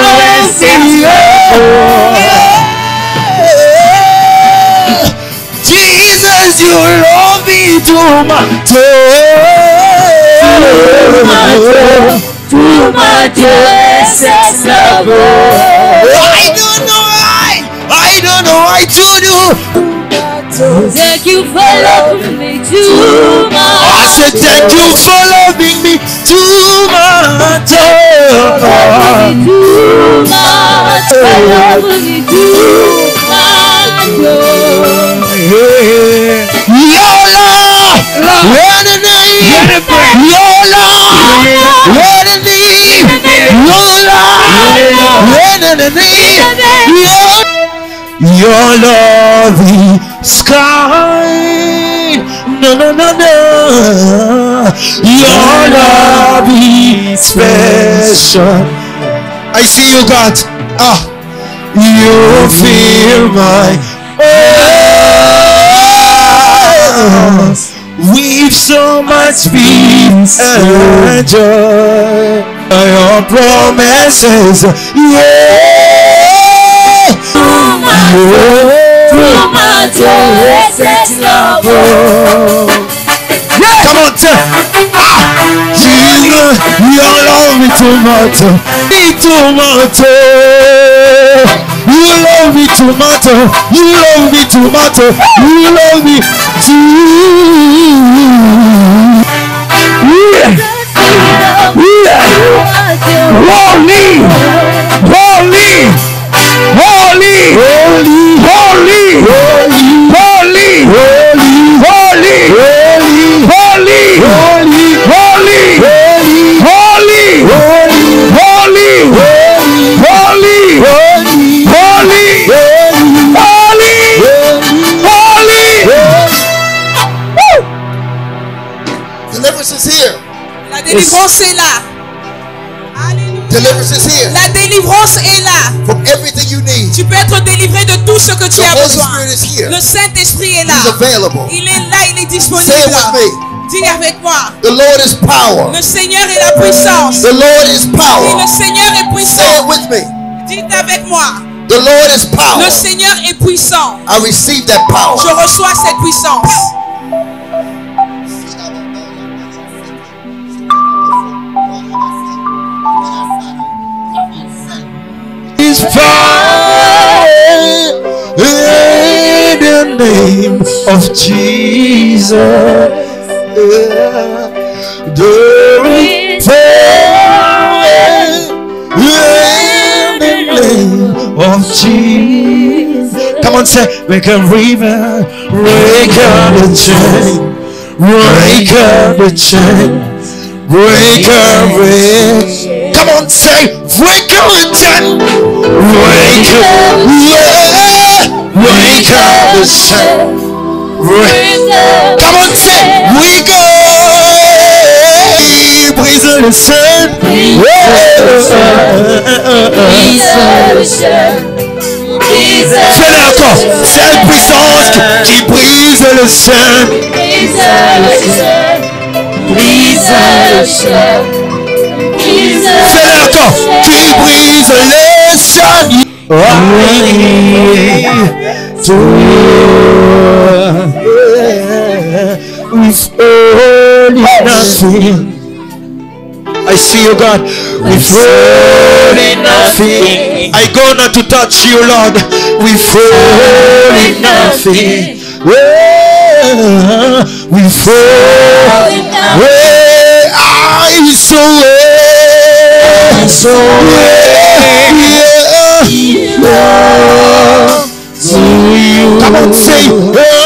[SPEAKER 1] love me. Jesus, you love me too much.
[SPEAKER 2] Too much excess love.
[SPEAKER 1] I don't know why to do.
[SPEAKER 2] Thank you for loving me too much.
[SPEAKER 1] I said thank you for loving me too much.
[SPEAKER 2] Loving me too much. For loving me too much.
[SPEAKER 1] Your love, what a name. Your love, what a name. Your love, what a name. Your love is kind. No. Your love is special. I see you, God. You fill my heart with so much peace and joy. Your promises, yeah.
[SPEAKER 2] Too much excess love.
[SPEAKER 1] Come on, sir. Jesus, your love me too much. Me too much. You love me too much. You love me too much. You love me too. Holy, holy, holy, holy, holy, holy, holy, holy, holy, holy, holy, holy, holy,
[SPEAKER 6] Deliverance is here.
[SPEAKER 5] La délivrance est là.
[SPEAKER 6] Deliverance is here.
[SPEAKER 5] La délivrance est là.
[SPEAKER 6] From everything you need.
[SPEAKER 5] Tu peux être délivré de tout ce que tu
[SPEAKER 6] The
[SPEAKER 5] as
[SPEAKER 6] Holy
[SPEAKER 5] besoin.
[SPEAKER 6] Spirit is here.
[SPEAKER 5] Le Saint-Esprit est là.
[SPEAKER 6] He's available.
[SPEAKER 5] Il est là, il est disponible.
[SPEAKER 6] Say it with me.
[SPEAKER 5] Dis avec moi.
[SPEAKER 6] The Lord is power.
[SPEAKER 5] Le Seigneur est la puissance.
[SPEAKER 6] The Lord is
[SPEAKER 5] Dis,
[SPEAKER 6] power.
[SPEAKER 5] le Seigneur est
[SPEAKER 6] Say
[SPEAKER 5] puissant.
[SPEAKER 6] it with me.
[SPEAKER 5] Dites avec moi.
[SPEAKER 6] The Lord is power.
[SPEAKER 5] Le Seigneur est puissant.
[SPEAKER 6] I receive that power.
[SPEAKER 5] Je reçois cette puissance.
[SPEAKER 1] His power in the name of Jesus. There is power in the name of Jesus. Come on, say, make a river, break up the chain, break up the chain, break up it. Come on, say, break up the chain, break up, yeah, break up the chain. Come on, say, we go. Brise le ciel, fais-le encore. Cette puissance qui brise le ciel. Fais-le encore. Qui brise le ciel. With only nothing. I see you, God. With only nothing. I gonna to touch you, Lord. With only nothing. With only nothing. I so yeah. Come on, say.